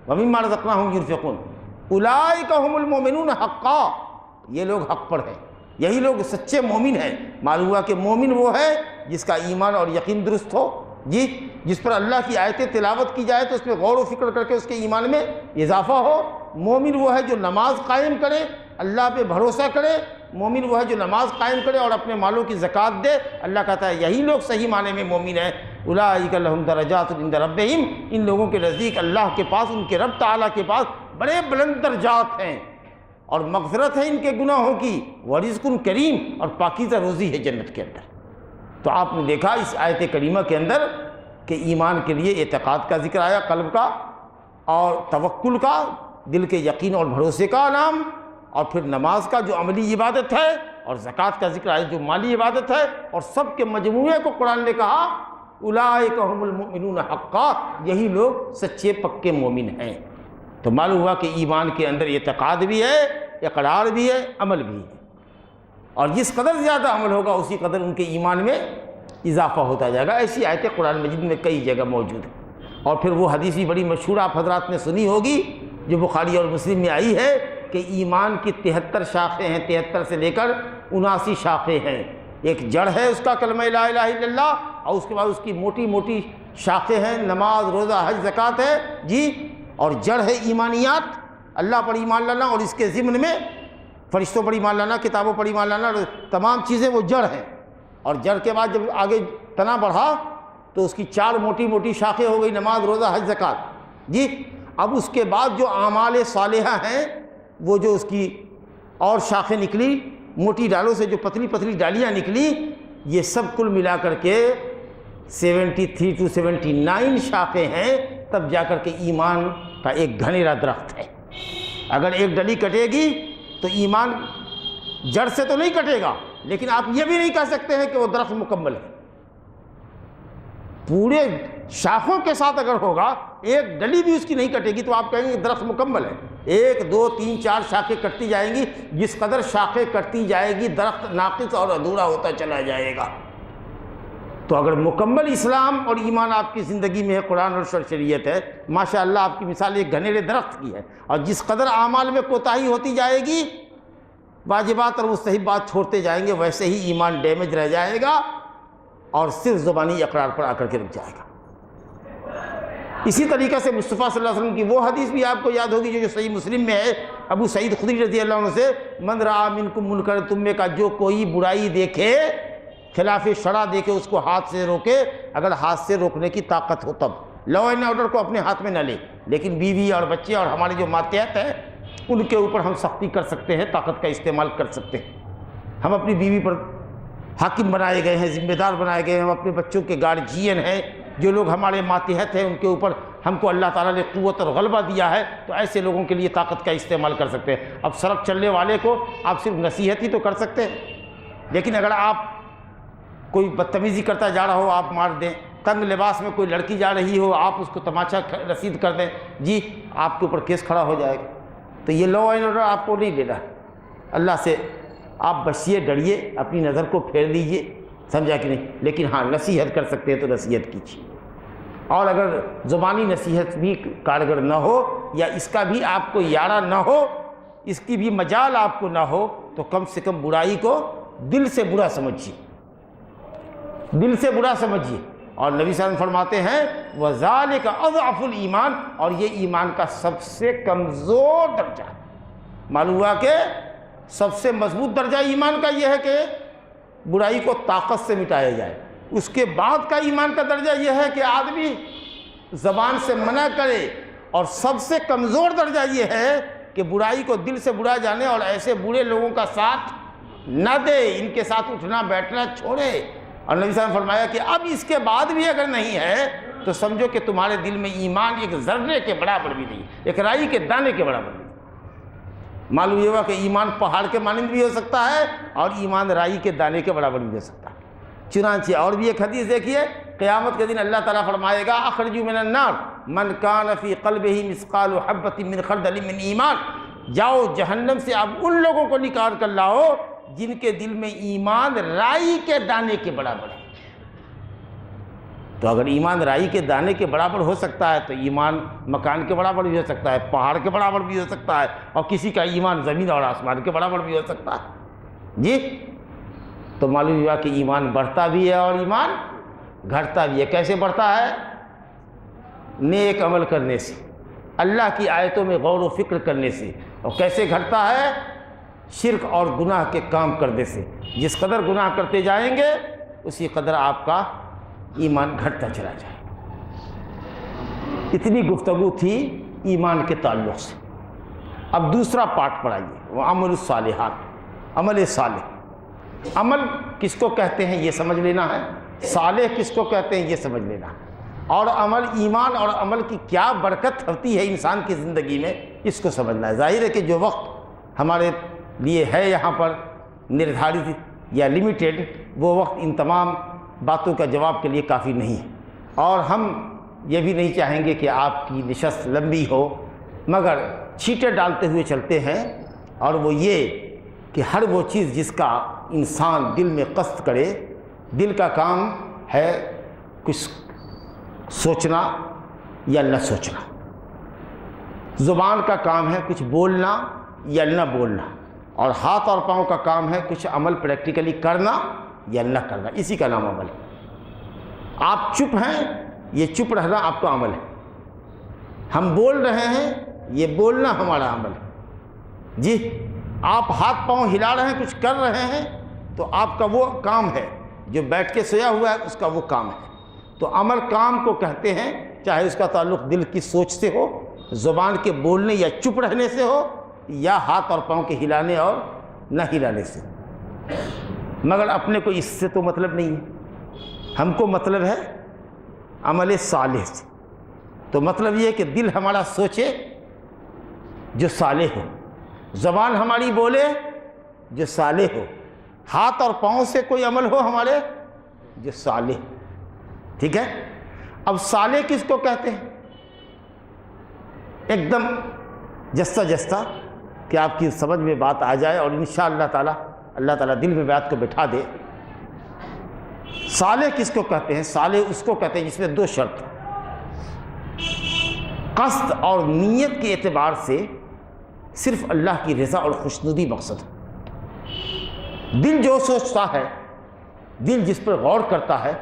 وَمِمَّا رَزَقْنَاهُمْ يُنْفِقُونَ أُولَٰئِكَ هُمُ الْمُؤْمِنُونَ حَقًّا. یہ لوگ حق پر ہیں، یہی لوگ سچے مومن ہیں. معلوم ہوا کہ مومن وہ ہے جس کا ایمان اور یقین درست ہو، جی جس پر اللہ کی آیتیں تلاوت کی جائے تو اس پہ غور و فکر کر کے اس کے ایمان میں اضافہ ہو. مومن وہ ہے جو نماز قائم کرے، اللہ پہ بھروسہ کرے. مومن وہ ہے جو نماز قائم کرے اور اپنے مالوں کی زکوٰۃ دے. اللہ کہتا ہے یہی لوگ صحیح معنی میں مومن ہیں. اولئک لہم درجات عند ربہم. ان لوگوں کے نزدیک اللہ کے پاس، ان کے رب تعالیٰ کے پاس بڑے بلند درجات ہیں اور مغفرت ہے ان کے گناہوں کی. ورزق کریم، اور پاکیزہ روزی ہے جنت کے اندر. تو آپ نے دیکھا اس آیت کریمہ کے اندر کہ ایمان کے لیے اعتقاد کا ذکر آیا، قلب کا، اور توکل کا، دل کے یقین اور بھروسے کا نام، اور پھر نماز کا جو عملی عبادت ہے، اور زکوٰۃ کا ذکر آیا جو مالی عبادت ہے. اور سب کے مجموعے کو قرآن نے کہا اولئک هم المؤمنون حقا. یہی لوگ سچے پکے مومن ہیں. تو معلوم ہوا کہ ایمان کے اندر اعتقاد بھی ہے، اقرار بھی ہے، عمل بھی ہے. اور جس قدر زیادہ عمل ہوگا اسی قدر ان کے ایمان میں اضافہ ہوتا جائے گا. ایسی آیتیں قرآن مجید میں کئی جگہ موجود ہیں. اور پھر وہ حدیث بھی بڑی مشہور آپ حضرات نے سنی ہوگی جو بخاری اور مسلم میں آئی ہے کہ ایمان کی 73 شاخیں ہیں، 73 سے لے کر 79 شاخیں ہیں. ایک جڑ ہے اس کا کلمہ لا الہ الا اللہ، اور اس کے بعد اس کی موٹی موٹی شاخیں ہیں، نماز، روزہ، حج، زکوٰۃ ہے جی. اور جڑ ہے ایمانیات، اللہ پر ایمان لانا، اور اس کے ضمن میں فرشتوں پر ایمان لانا، کتابوں پر ایمان لانا، تمام چیزیں وہ جڑ ہیں. اور جڑ کے بعد جب آگے تنا بڑھا تو اس کی 4 موٹی موٹی شاخیں ہو گئی، نماز، روزہ، حج، زکوٰۃ جی. اب اس کے بعد جو اعمال صالحہ ہیں وہ جو اس کی اور شاخیں نکلی، موٹی ڈالوں سے جو پتلی پتلی ڈالیاں نکلی، یہ سب کل ملا کر کے 73 to 79 شاخیں ہیں. تب جا کر کے ایمان کا ایک گھنیرا درخت ہے. اگر ایک ڈلی کٹے گی تو ایمان جڑ سے تو نہیں کٹے گا، لیکن آپ یہ بھی نہیں کہہ سکتے ہیں کہ وہ درخت مکمل ہے. پورے شاخوں کے ساتھ اگر ہوگا، ایک ڈلی بھی اس کی نہیں کٹے گی تو آپ کہیں گے درخت مکمل ہے. 1 2 3 4 شاخیں کٹتی جائیں گی. جس قدر شاخیں کٹتی جائے گی درخت ناقص اور ادھورا ہوتا چلا جائے گا. تو اگر مکمل اسلام اور ایمان آپ کی زندگی میں ہے، قرآن اور شریعت ہے، ماشاءاللہ آپ کی مثال ایک گھنیرے درخت کی ہے. اور جس قدر اعمال میں کوتاہی ہوتی جائے گی، واجبات اور مستحبات چھوڑتے جائیں گے، ویسے ہی ایمان ڈیمیج رہ جائے گا اور صرف زبانی اقرار پر آ کر کے رک جائے گا. اسی طریقے سے مصطفیٰ صلی اللہ علیہ وسلم کی وہ حدیث بھی آپ کو یاد ہوگی جو صحیح مسلم میں ہے، ابو سعید خدری رضی اللہ عنہ سے، من رآ منکم منکر، تم میں کا جو کوئی برائی دیکھے، خلاف شرع دیکھے، اس کو ہاتھ سے روکے. اگر ہاتھ سے روکنے کی طاقت ہو تب. لا اینڈ آرڈر کو اپنے ہاتھ میں نہ لے، لیکن بیوی اور بچے اور ہمارے جو ماتحت ہیں ان کے اوپر ہم سختی کر سکتے ہیں، طاقت کا استعمال کر سکتے ہیں. ہم اپنی بیوی پر حاکم بنائے گئے ہیں، ذمہ دار بنائے گئے ہیں، ہم اپنے بچوں کے گارجین ہیں. جو لوگ ہمارے ماتحت ہیں ان کے اوپر ہم کو اللہ تعالیٰ نے قوت اور غلبہ دیا ہے، تو ایسے لوگوں کے لیے طاقت کا استعمال کر سکتے ہیں. اب سڑک چلنے والے کو آپ صرف نصیحت ہی تو کر سکتے ہیں، لیکن اگر آپ کوئی بدتمیزی کرتا جا رہا ہو آپ مار دیں. تنگ لباس میں کوئی لڑکی جا رہی ہو آپ اس کو تماچا رسید کر دیں، جی آپ کے اوپر کیس کھڑا ہو جائے گا. تو یہ لا اینڈ آرڈر آپ کو نہیں لینا. اللہ سے آپ بچیے، ڈریے، اپنی نظر کو پھیر لیجیے، سمجھا کہ نہیں. لیکن ہاں نصیحت کر سکتے ہیں تو نصیحت کیجیے. اور اگر زبانی نصیحت بھی کارگر نہ ہو، یا اس کا بھی آپ کو یارہ نہ ہو، اس کی بھی مجال آپ کو نہ ہو، تو کم سے کم برائی کو دل سے برا سمجھیے، دل سے برا سمجھیے. اور نبی صلی اللہ علیہ وسلم فرماتے ہیں وَذَلِكَ أَضْعَفُ الْإِيمَانِ، اور یہ ایمان کا سب سے کمزور درجہ ہے. معلوم ہوا کہ سب سے مضبوط درجہ ایمان کا یہ ہے کہ برائی کو طاقت سے مٹایا جائے. اس کے بعد کا ایمان کا درجہ یہ ہے کہ آدمی زبان سے منع کرے. اور سب سے کمزور درجہ یہ ہے کہ برائی کو دل سے برا جانے اور ایسے برے لوگوں کا ساتھ نہ دے، ان کے ساتھ اٹھنا بیٹھنا چھوڑے. اور نبی صلی اللہ علیہ وسلم نے فرمایا کہ اب اس کے بعد بھی اگر نہیں ہے تو سمجھو کہ تمہارے دل میں ایمان ایک ذرے کے برابر بھی نہیں، ایک رائی کے دانے کے برابر نہیں. معلوم یہ ہوا کہ ایمان پہاڑ کے مانند بھی ہو سکتا ہے اور ایمان رائی کے دانے کے برابر بھی ہو سکتا ہے. چنانچہ اور بھی ایک حدیث دیکھیے، قیامت کے دن اللہ تعالیٰ فرمائے گا اخرجوا من النار من کان فی قلبہ مثقال حبۃ من خردل من ایمان، جاؤ جہنم سے اب ان لوگوں کو نکال کر لاؤ جن کے دل میں ایمان رائی کے دانے کے برابر ہے. تو اگر ایمان رائی کے دانے کے برابر ہو سکتا ہے تو ایمان مکان کے برابر بھی ہو سکتا ہے، پہاڑ کے برابر بھی ہو سکتا ہے، اور کسی کا ایمان زمین اور آسمان کے برابر بھی ہو سکتا ہے جی۔ تو معلوم ہوا کہ ایمان بڑھتا بھی ہے اور ایمان گھٹتا بھی ہے۔ کیسے بڑھتا ہے؟ نیک عمل کرنے سے، اللہ کی آیتوں میں غور و فکر کرنے سے۔ اور کیسے گھٹتا ہے؟ شرک اور گناہ کے کام کرنے سے۔ جس قدر گناہ کرتے جائیں گے اسی قدر آپ کا ایمان گھٹتا چلا جائے گا۔ اتنی گفتگو تھی ایمان کے تعلق سے۔ اب دوسرا پارٹ پڑھائیے، وہ عمل الصالحات، عمل صالح۔ عمل کس کو کہتے ہیں یہ سمجھ لینا ہے، صالح کس کو کہتے ہیں یہ سمجھ لینا ہے، اور عمل، ایمان اور عمل کی کیا برکت ہوتی ہے انسان کی زندگی میں، اس کو سمجھنا ہے۔ ظاہر ہے کہ جو وقت ہمارے لیے ہے یہاں پر نردھارت یا لمیٹیڈ، وہ وقت ان تمام باتوں کا جواب کے لیے کافی نہیں ہے، اور ہم یہ بھی نہیں چاہیں گے کہ آپ کی نشست لمبی ہو، مگر چھینٹے ڈالتے ہوئے چلتے ہیں۔ اور وہ یہ کہ ہر وہ چیز جس کا انسان دل میں قصد کرے، دل کا کام ہے کچھ سوچنا یا نہ سوچنا، زبان کا کام ہے کچھ بولنا یا نہ بولنا، اور ہاتھ اور پاؤں کا کام ہے کچھ عمل پریکٹیکلی کرنا یا نہ کرنا، اسی کا نام عمل ہے۔ آپ چپ ہیں، یہ چپ رہنا آپ کا عمل ہے۔ ہم بول رہے ہیں، یہ بولنا ہمارا عمل ہے جی۔ آپ ہاتھ پاؤں ہلا رہے ہیں، کچھ کر رہے ہیں، تو آپ کا وہ کام ہے۔ جو بیٹھ کے سویا ہوا ہے اس کا وہ کام ہے۔ تو عمل کام کو کہتے ہیں، چاہے اس کا تعلق دل کی سوچ سے ہو، زبان کے بولنے یا چپ رہنے سے ہو، یا ہاتھ اور پاؤں کے ہلانے اور نہ ہلانے سے۔ مگر اپنے کو اس سے تو مطلب نہیں ہے، ہم کو مطلب ہے عمل صالح سے۔ تو مطلب یہ ہے کہ دل ہمارا سوچے جو صالح ہو، زبان ہماری بولے جو صالح ہو، ہاتھ اور پاؤں سے کوئی عمل ہو ہمارے جو صالح ہو۔ ٹھیک ہے؟ اب صالح کس کو کہتے ہیں؟ ایک دم جستا جستا کہ آپ کی سمجھ میں بات آ جائے، اور انشاءاللہ تعالی اللہ تعالیٰ دل میں بات کو بٹھا دے۔ صالح کس کو کہتے ہیں؟ صالح اس کو کہتے ہیں جس میں دو شرط، قصد اور نیت کے اعتبار سے صرف اللہ کی رضا اور خوشنودی مقصد ہے۔ دل جو سوچتا ہے، دل جس پر غور کرتا ہے،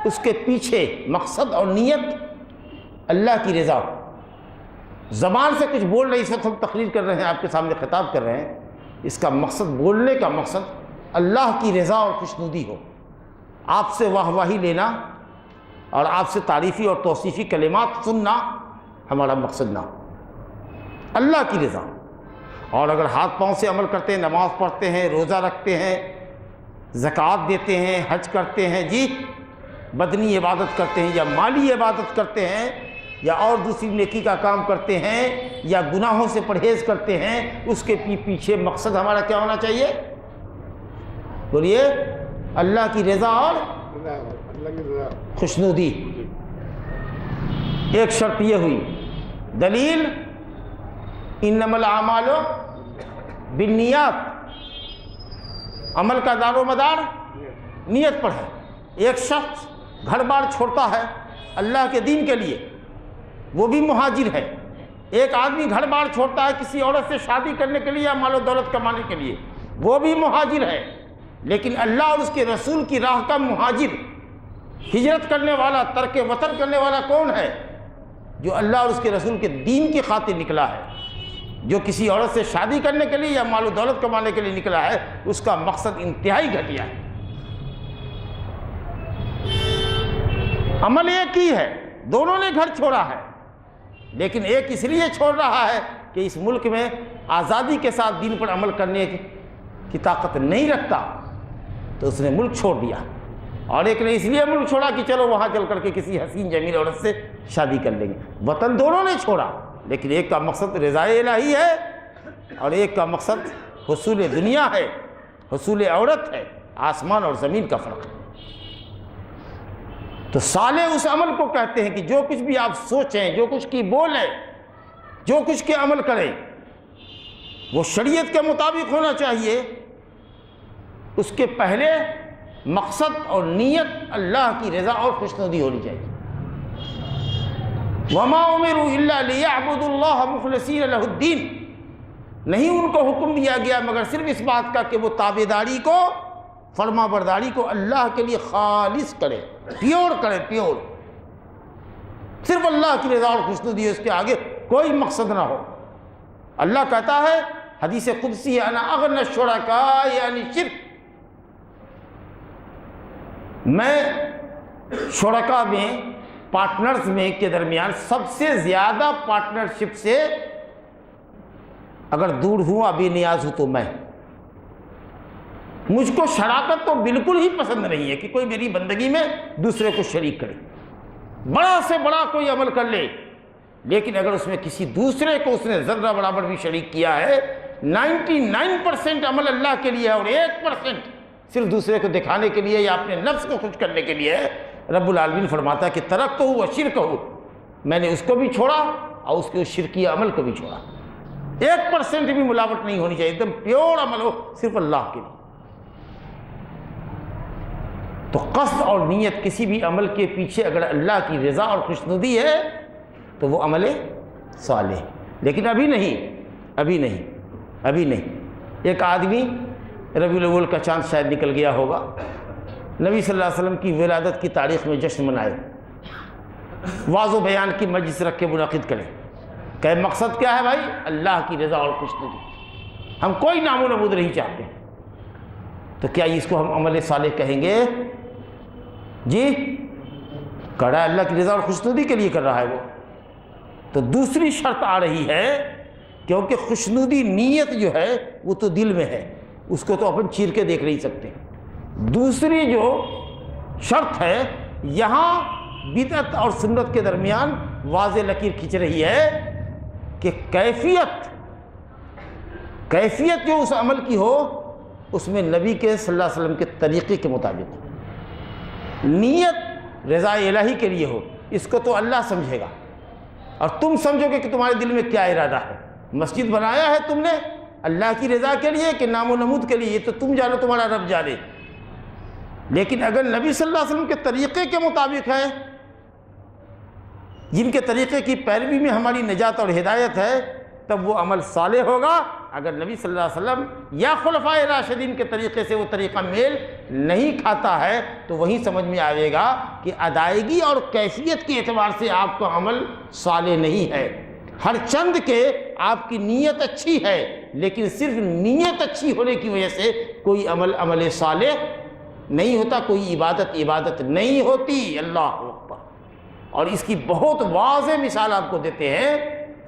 اس کے پیچھے مقصد اور نیت اللہ کی رضا ہو۔ زبان سے کچھ بول رہے، اس وقت ہم تقریر کر رہے ہیں، آپ کے سامنے خطاب کر رہے ہیں، اس کا مقصد، بولنے کا مقصد اللہ کی رضا اور خوشنودی ہو، آپ سے واہ واہی لینا اور آپ سے تعریفی اور توصیفی کلمات سننا ہمارا مقصد نہ ہو، اللہ کی رضا۔ اور اگر ہاتھ پاؤں سے عمل کرتے ہیں، نماز پڑھتے ہیں، روزہ رکھتے ہیں، زکوٰۃ دیتے ہیں، حج کرتے ہیں جی، بدنی عبادت کرتے ہیں یا مالی عبادت کرتے ہیں یا اور دوسری نیکی کا کام کرتے ہیں یا گناہوں سے پرہیز کرتے ہیں، اس کے پیچھے مقصد ہمارا کیا ہونا چاہیے؟ بولیے، اللہ کی رضا اور خوشنودی۔ ایک شرط یہ ہوئی، دلیل انما الاعمال بالنیات، عمل کا دار و مدار نیت پر ہے۔ ایک شخص گھر بار چھوڑتا ہے اللہ کے دین کے لیے، وہ بھی مہاجر ہے۔ ایک آدمی گھر بار چھوڑتا ہے کسی عورت سے شادی کرنے کے لیے یا مال و دولت کمانے کے لیے، وہ بھی مہاجر ہے۔ لیکن اللہ اور اس کے رسول کی راہ کا مہاجر، ہجرت کرنے والا، ترک وطن کرنے والا کون ہے؟ جو اللہ اور اس کے رسول کے دین کی خاطر نکلا ہے۔ جو کسی عورت سے شادی کرنے کے لیے یا مال و دولت کمانے کے لیے نکلا ہے، اس کا مقصد انتہائی گھٹیا ہے۔ عمل ایک ہی ہے، دونوں نے گھر چھوڑا ہے، لیکن ایک اس لیے چھوڑ رہا ہے کہ اس ملک میں آزادی کے ساتھ دین پر عمل کرنے کی طاقت نہیں رکھتا، تو اس نے ملک چھوڑ دیا، اور ایک نے اس لیے ملک چھوڑا کہ چلو وہاں چل کر کے کسی حسین جمیل عورت سے شادی کر لیں گے۔ وطن دونوں نے چھوڑا، لیکن ایک کا مقصد رضا الہی ہے اور ایک کا مقصد حصول دنیا ہے، حصول عورت ہے، آسمان اور زمین کا فرق ہے۔ تو صالح اس عمل کو کہتے ہیں کہ جو کچھ بھی آپ سوچیں، جو کچھ کی بولیں، جو کچھ کے عمل کریں، وہ شریعت کے مطابق ہونا چاہیے۔ اس کے پہلے مقصد اور نیت اللہ کی رضا اور خوشنودی ہونی چاہیے۔ وَمَا أُمِرُوا إِلَّا لِيَعْبُدُوا اللَّهَ مُخْلِصِينَ لَهُ الدِّينَ، نہیں ان کو حکم دیا گیا مگر صرف اس بات کا کہ وہ تابعداری کو، فرما برداری کو اللہ کے لیے خالص کرے، پیور کرے، پیور، صرف اللہ کی رضا اور خوشنودی ہے، اس کے آگے کوئی مقصد نہ ہو۔ اللہ کہتا ہے حدیث قدسی ہے، انا اغنى الشرکاء عن الشرک، میں شرکا میں، پارٹنرز میں کے درمیان سب سے زیادہ پارٹنرشپ سے اگر دور ہوں، ابھی نیاز ہوں تو میں، مجھ کو شراکت تو بالکل ہی پسند نہیں ہے کہ کوئی میری بندگی میں دوسرے کو شریک کرے، بڑا سے بڑا کوئی عمل کر لے، لیکن اگر اس میں کسی دوسرے کو اس نے ذرہ برابر بھی شریک کیا ہے، 99% عمل اللہ کے لیے ہے اور 1% صرف دوسرے کو دکھانے کے لیے یا اپنے نفس کو خوش کرنے کے لیے ہے، رب العالمین فرماتا ہے کہ ترکتہ وشرکہ، میں نے اس کو بھی چھوڑا اور اس کے شرکی عمل کو بھی چھوڑا۔ 1% بھی ملاوٹ نہیں ہونی چاہیے، ایک دم پیور عمل ہو صرف اللہ کے لیے۔ تو قصد اور نیت کسی بھی عمل کے پیچھے اگر اللہ کی رضا اور خوشنودی ہے تو وہ عمل صالح، لیکن ابھی نہیں۔ ایک آدمی ربیع الاول کا چاند شاید نکل گیا ہوگا، نبی صلی اللہ علیہ وسلم کی ولادت کی تاریخ میں جشن منائے، واعظ و بیان کی مجلس رکھ کے منعقد کرے، کہ مقصد کیا ہے بھائی؟ اللہ کی رضا اور خوشنودی، ہم کوئی نام و نمود نہیں چاہتے، تو کیا اس کو ہم عمل صالح کہیں گے؟ جی کر رہا ہے اللہ کی رضا اور خوشنودی کے لیے کر رہا ہے وہ، تو دوسری شرط آ رہی ہے، کیونکہ خوشنودی نیت جو ہے وہ تو دل میں ہے، اس کو تو اپن چیر کے دیکھ نہیں سکتے۔ دوسری جو شرط ہے یہاں بدعت اور سنت کے درمیان واضح لکیر کھینچ رہی ہے کہ کیفیت جو اس عمل کی ہو اس میں نبی کے صلی اللہ علیہ وسلم کے طریقے کے مطابق ہو، نیت رضا الہی کے لیے ہو، اس کو تو اللہ سمجھے گا، اور تم سمجھو گے کہ تمہارے دل میں کیا ارادہ ہے۔ مسجد بنایا ہے تم نے اللہ کی رضا کے لیے کہ نام و نمود کے لیے، یہ تو تم جانو، تمہارا رب جانے، لیکن اگر نبی صلی اللہ علیہ وسلم کے طریقے کے مطابق ہے، جن کے طریقے کی پیروی میں ہماری نجات اور ہدایت ہے، تب وہ عمل صالح ہوگا۔ اگر نبی صلی اللہ علیہ وسلم یا خلفائے راشدین کے طریقے سے وہ طریقہ میل نہیں کھاتا ہے تو وہیں سمجھ میں آئے گا کہ ادائیگی اور کیفیت کے اعتبار سے آپ کا عمل صالح نہیں ہے۔ ہر چند کے آپ کی نیت اچھی ہے، لیکن صرف نیت اچھی ہونے کی وجہ سے کوئی عمل صالح نہیں ہوتا، کوئی عبادت نہیں ہوتی۔ اللہ اکبر۔ اور اس کی بہت واضح مثال آپ کو دیتے ہیں،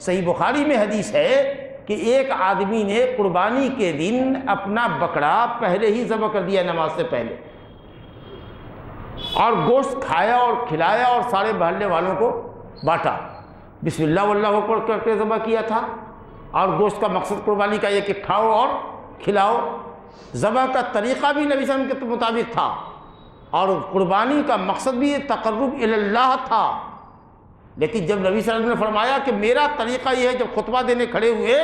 صحیح بخاری میں حدیث ہے کہ ایک آدمی نے قربانی کے دن اپنا بکرا پہلے ہی ذبح کر دیا نماز سے پہلے، اور گوشت کھایا اور کھلایا اور سارے محلے والوں کو بانٹا، بسم اللہ واللہ اکبر کر کے ذبح کیا تھا، اور گوشت کا مقصد قربانی کا یہ کہ کھاؤ اور کھلاؤ۔ ذبح کا طریقہ بھی نبی صلی اللہ علیہ وسلم کے مطابق تھا، اور قربانی کا مقصد بھی تقرب الی اللہ تھا، لیکن جب نبی صلی اللہ علیہ وسلم نے فرمایا کہ میرا طریقہ یہ ہے، جب خطبہ دینے کھڑے ہوئے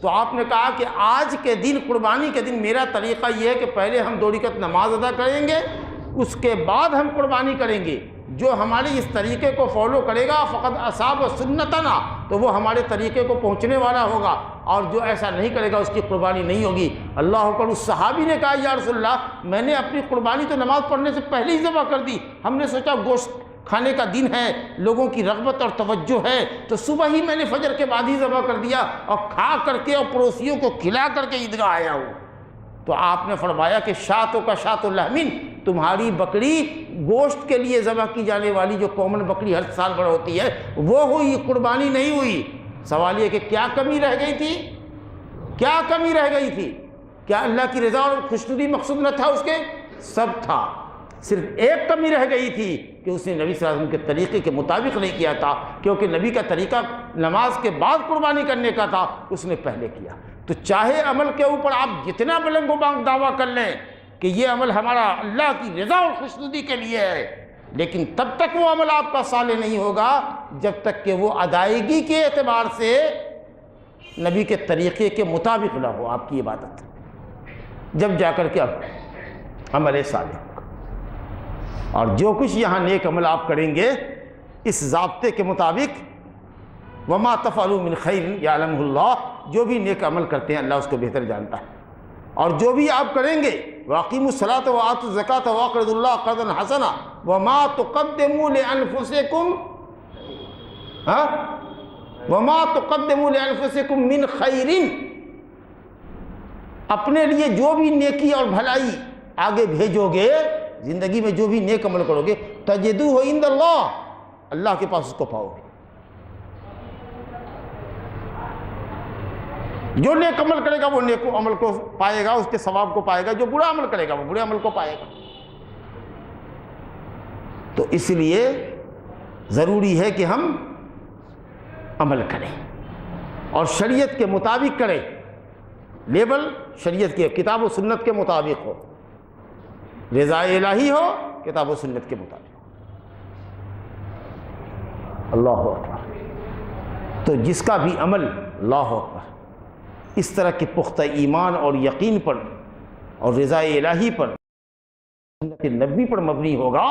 تو آپ نے کہا کہ آج کے دن، قربانی کے دن، میرا طریقہ یہ ہے کہ پہلے ہم 2 رکعت نماز ادا کریں گے، اس کے بعد ہم قربانی کریں گے۔ جو ہمارے اس طریقے کو فالو کرے گا فقط اصاب سنتنا، تو وہ ہمارے طریقے کو پہنچنے والا ہوگا، اور جو ایسا نہیں کرے گا اس کی قربانی نہیں ہوگی۔ اللہ اکبر۔ اس صحابی نے کہا یا رسول اللہ، میں نے اپنی قربانی تو نماز پڑھنے سے پہلے ہی ذبح کر دی، ہم نے سوچا گوشت کھانے کا دن ہے، لوگوں کی رغبت اور توجہ ہے، تو صبح ہی میں نے فجر کے بعد ہی ذبح کر دیا اور کھا کر کے اور پڑوسیوں کو کھلا کر کے عیدگاہ آیا ہوں۔ تو آپ نے فرمایا کہ شاتوں کا شات لحمن، تمہاری بکری گوشت کے لیے ذبح کی جانے والی جو کامن بکری ہر سال بڑھ ہوتی ہے وہ ہوئی، قربانی نہیں ہوئی۔ سوال یہ کہ کیا کمی رہ گئی تھی؟ کیا کمی رہ گئی تھی؟ کیا اللہ کی رضا اور خوشنودی مقصود نہ تھا؟ اس کے سب تھا، صرف ایک کمی رہ گئی تھی کہ اس نے نبی صلی اللہ علیہ وسلم کے طریقے کے مطابق نہیں کیا تھا، کیونکہ نبی کا طریقہ نماز کے بعد قربانی کرنے کا تھا، اس نے پہلے کیا۔ تو چاہے عمل کے اوپر آپ جتنا بلند و بانگ دعویٰ کر لیں کہ یہ عمل ہمارا اللہ کی رضا اور خوشنودی کے لیے ہے، لیکن تب تک وہ عمل آپ کا صالح نہیں ہوگا جب تک کہ وہ ادائیگی کے اعتبار سے نبی کے طریقے کے مطابق نہ ہو آپ کی عبادت، جب جا کر کے عمل صالح ہوگا۔ اور جو کچھ یہاں نیک عمل آپ کریں گے اس ضابطے کے مطابق، وما تفعلوا من خیر یعلمہ اللہ، جو بھی نیک عمل کرتے ہیں اللہ اس کو بہتر جانتا ہے، اور جو بھی آپ کریں گے واقیموا الصلاۃ وآتوا الزکاۃ واقرضوا اللہ قرضا حسنا وما تقدموا لانفسکم وما تقدموا لانفسکم من خیر، اپنے لیے جو بھی نیکی اور بھلائی آگے بھیجو گے، زندگی میں جو بھی نیک عمل کرو گے، تجدوہ عند اللہ، اللہ کے پاس اس کو پاؤ گے۔ جو نیک عمل کرے گا وہ نیک عمل کو پائے گا، اس کے ثواب کو پائے گا، جو برا عمل کرے گا وہ برے عمل کو پائے گا۔ تو اس لیے ضروری ہے کہ ہم عمل کریں اور شریعت کے مطابق کریں، لیبل شریعت کے کتاب و سنت کے مطابق ہو، رضا الہی ہو کتاب و سنت کے مطابق۔ اللہ اکبر۔ تو جس کا بھی عمل اللہ اکبر اس طرح کے پختہ ایمان اور یقین پر اور رضا الہی پر، سنت نبوی پر مبنی ہوگا،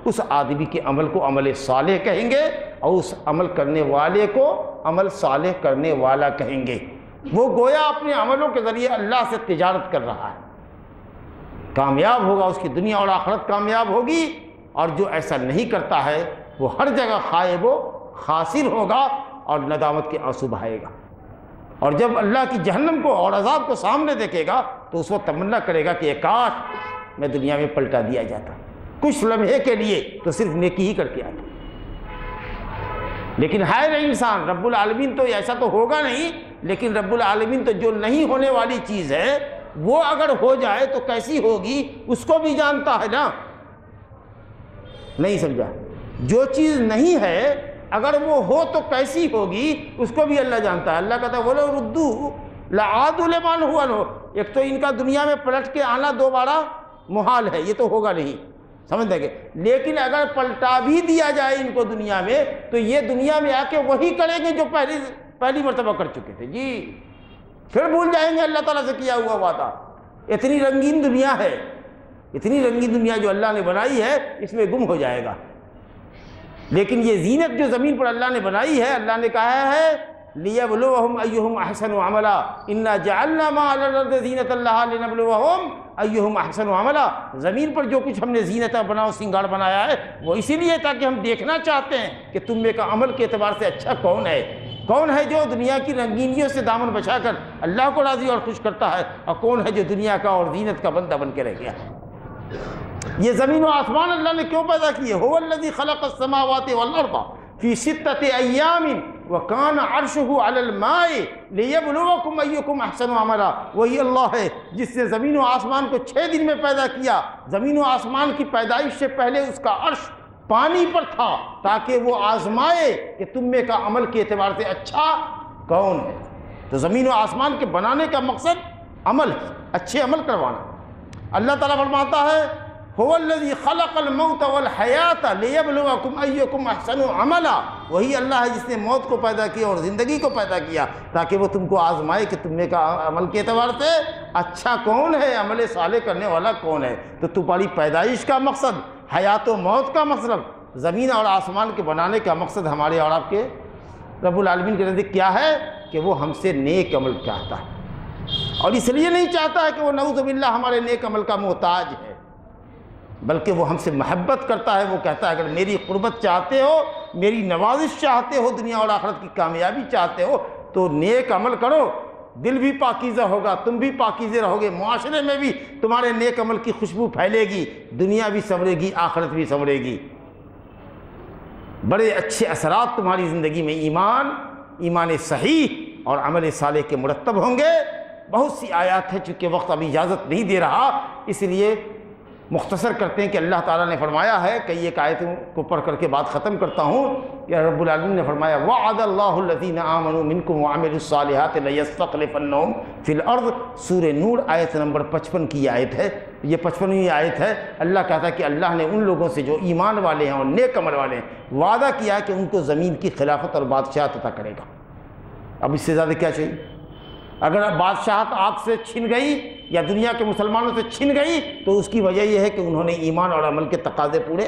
اس آدمی کے عمل کو عمل صالح کہیں گے، اور اس عمل کرنے والے کو عمل صالح کرنے والا کہیں گے۔ وہ گویا اپنے عملوں کے ذریعے اللہ سے تجارت کر رہا ہے، کامیاب ہوگا، اس کی دنیا اور آخرت کامیاب ہوگی، اور جو ایسا نہیں کرتا ہے وہ ہر جگہ خائب و خاسر ہوگا اور ندامت کے آنسو بہائے گا، اور جب اللہ کی جہنم کو اور عذاب کو سامنے دیکھے گا تو اس وقت تمنا کرے گا کہ کاش میں دنیا میں پلٹا دیا جاتا، کچھ لمحے کے لیے تو صرف نیکی ہی کر کے آتا۔ لیکن ہے نہیں انسان، رب العالمین تو ایسا تو ہوگا نہیں، لیکن رب العالمین تو جو نہیں ہونے والی چیز ہے وہ اگر ہو جائے تو کیسی ہوگی اس کو بھی جانتا ہے نا، نہیں سمجھا؟ جو چیز نہیں ہے اگر وہ ہو تو کیسی ہوگی اس کو بھی اللہ جانتا ہے۔ اللہ کہتا ہے وَلَوْ رُدُّوهُ لَعَادُوا لِمَا نُهُوا عَنْهُ۔ ایک تو ان کا دنیا میں پلٹ کے آنا دوبارہ محال ہے، یہ تو ہوگا نہیں، سمجھ دیں گے، لیکن اگر پلٹا بھی دیا جائے ان کو دنیا میں تو یہ دنیا میں آ کے وہی کریں گے جو پہلی مرتبہ کر چکے تھے، جی پھر بھول جائیں گے اللہ تعالیٰ سے کیا ہوا وعدہ۔ اتنی رنگین دنیا ہے، اتنی رنگین دنیا جو اللہ نے بنائی ہے، اس میں گم ہو جائے گا۔ لیکن یہ زینت جو زمین پر اللہ نے بنائی ہے، اللہ نے کہا ہے لِيَبْلُوَهُمْ أَيُّهُمْ أَحْسَنُ عَمَلًا إِنَّا جَعَلْنَا مَا عَلَى الْأَرْضِ زِينَةً لَهَا لِنَبْلُوَهُمْ أَيُّهُمْ أَحْسَنُ عَمَلًا۔ زمین پر جو کچھ ہم نے زینت بناؤ سنگار بنایا ہے وہ اسی لیے تاکہ ہم دیکھنا چاہتے ہیں کہ تم میں کا عمل کے اعتبار سے اچھا کون ہے جو دنیا کی رنگینیوں سے دامن بچا کر اللہ کو راضی اور خوش کرتا ہے، اور کون ہے جو دنیا کا اور زینت کا بندہ بن کے رہ گیا۔ یہ زمین و آسمان اللہ نے کیوں پیدا کیے؟ هو الذی خلق السماوات والارض فی ستۃ ایام وکان عرشہ علی الماء لیبلوکم ایکم احسن عملا۔ وہی اللہ ہے جس نے زمین و آسمان کو 6 دن میں پیدا کیا۔ زمین و آسمان کی پیدائش سے پہلے اس کا عرش پانی پر تھا تاکہ وہ آزمائے کہ تم میں کا عمل کے اعتبار سے اچھا کون ہے۔ تو زمین و آسمان کے بنانے کا مقصد عمل ہے، اچھے عمل کروانا۔ اللہ تعالیٰ فرماتا ہے هو الذی خلق الموت والحیات لیبلوکم ایکم احسن عملا۔ وہی اللہ ہے جس نے موت کو پیدا کیا اور زندگی کو پیدا کیا تاکہ وہ تم کو آزمائے کہ تم میں کا عمل کے اعتبار سے اچھا کون ہے، عمل صالح کرنے والا کون ہے۔ تو تمہاری پیدائش کا مقصد، حیات و موت کا مقصد، زمین اور آسمان کے بنانے کا مقصد ہمارے اور آپ کے رب العالمین کے نزدیک کیا ہے کہ وہ ہم سے نیک عمل چاہتا ہے، اور اس لیے نہیں چاہتا ہے کہ وہ نعوذ باللہ ہمارے نیک عمل کا محتاج ہے، بلکہ وہ ہم سے محبت کرتا ہے۔ وہ کہتا ہے اگر میری قربت چاہتے ہو، میری نوازش چاہتے ہو، دنیا اور آخرت کی کامیابی چاہتے ہو تو نیک عمل کرو، دل بھی پاکیزہ ہوگا، تم بھی پاکیزے رہو گے، معاشرے میں بھی تمہارے نیک عمل کی خوشبو پھیلے گی، دنیا بھی سنورے گی، آخرت بھی سنورے گی، بڑے اچھے اثرات تمہاری زندگی میں ایمان صحیح اور عمل صالح کے مرتب ہوں گے۔ بہت سی آیات ہیں، چونکہ وقت ابھی اجازت نہیں دے رہا اس لیے مختصر کرتے ہیں کہ اللہ تعالیٰ نے فرمایا ہے، کئی ایک آیتوں کو پڑھ کر کے بات ختم کرتا ہوں کہ رب العالمین نے فرمایا وَعَدَ اللَّهُ الَّذِينَ آمَنُوا مِنْكُمْ وَعَمِلُوا الصَّالِحَاتِ لَيَسْتَخْلِفَنَّهُمْ فِي الْأَرْضِ۔ سورہ نور آیت نمبر 55 کی آیت ہے، یہ 55ویں آیت ہے۔ اللہ کہتا ہے کہ اللہ نے ان لوگوں سے جو ایمان والے ہیں اور نیک عمل والے ہیں وعدہ کیا ہے کہ ان کو زمین کی خلافت اور بادشاہت عطا کرے گا۔ اب اس سے زیادہ کیا چاہیے؟ اگر بادشاہت آپ سے چھن گئی یا دنیا کے مسلمانوں سے چھن گئی تو اس کی وجہ یہ ہے کہ انہوں نے ایمان اور عمل کے تقاضے پورے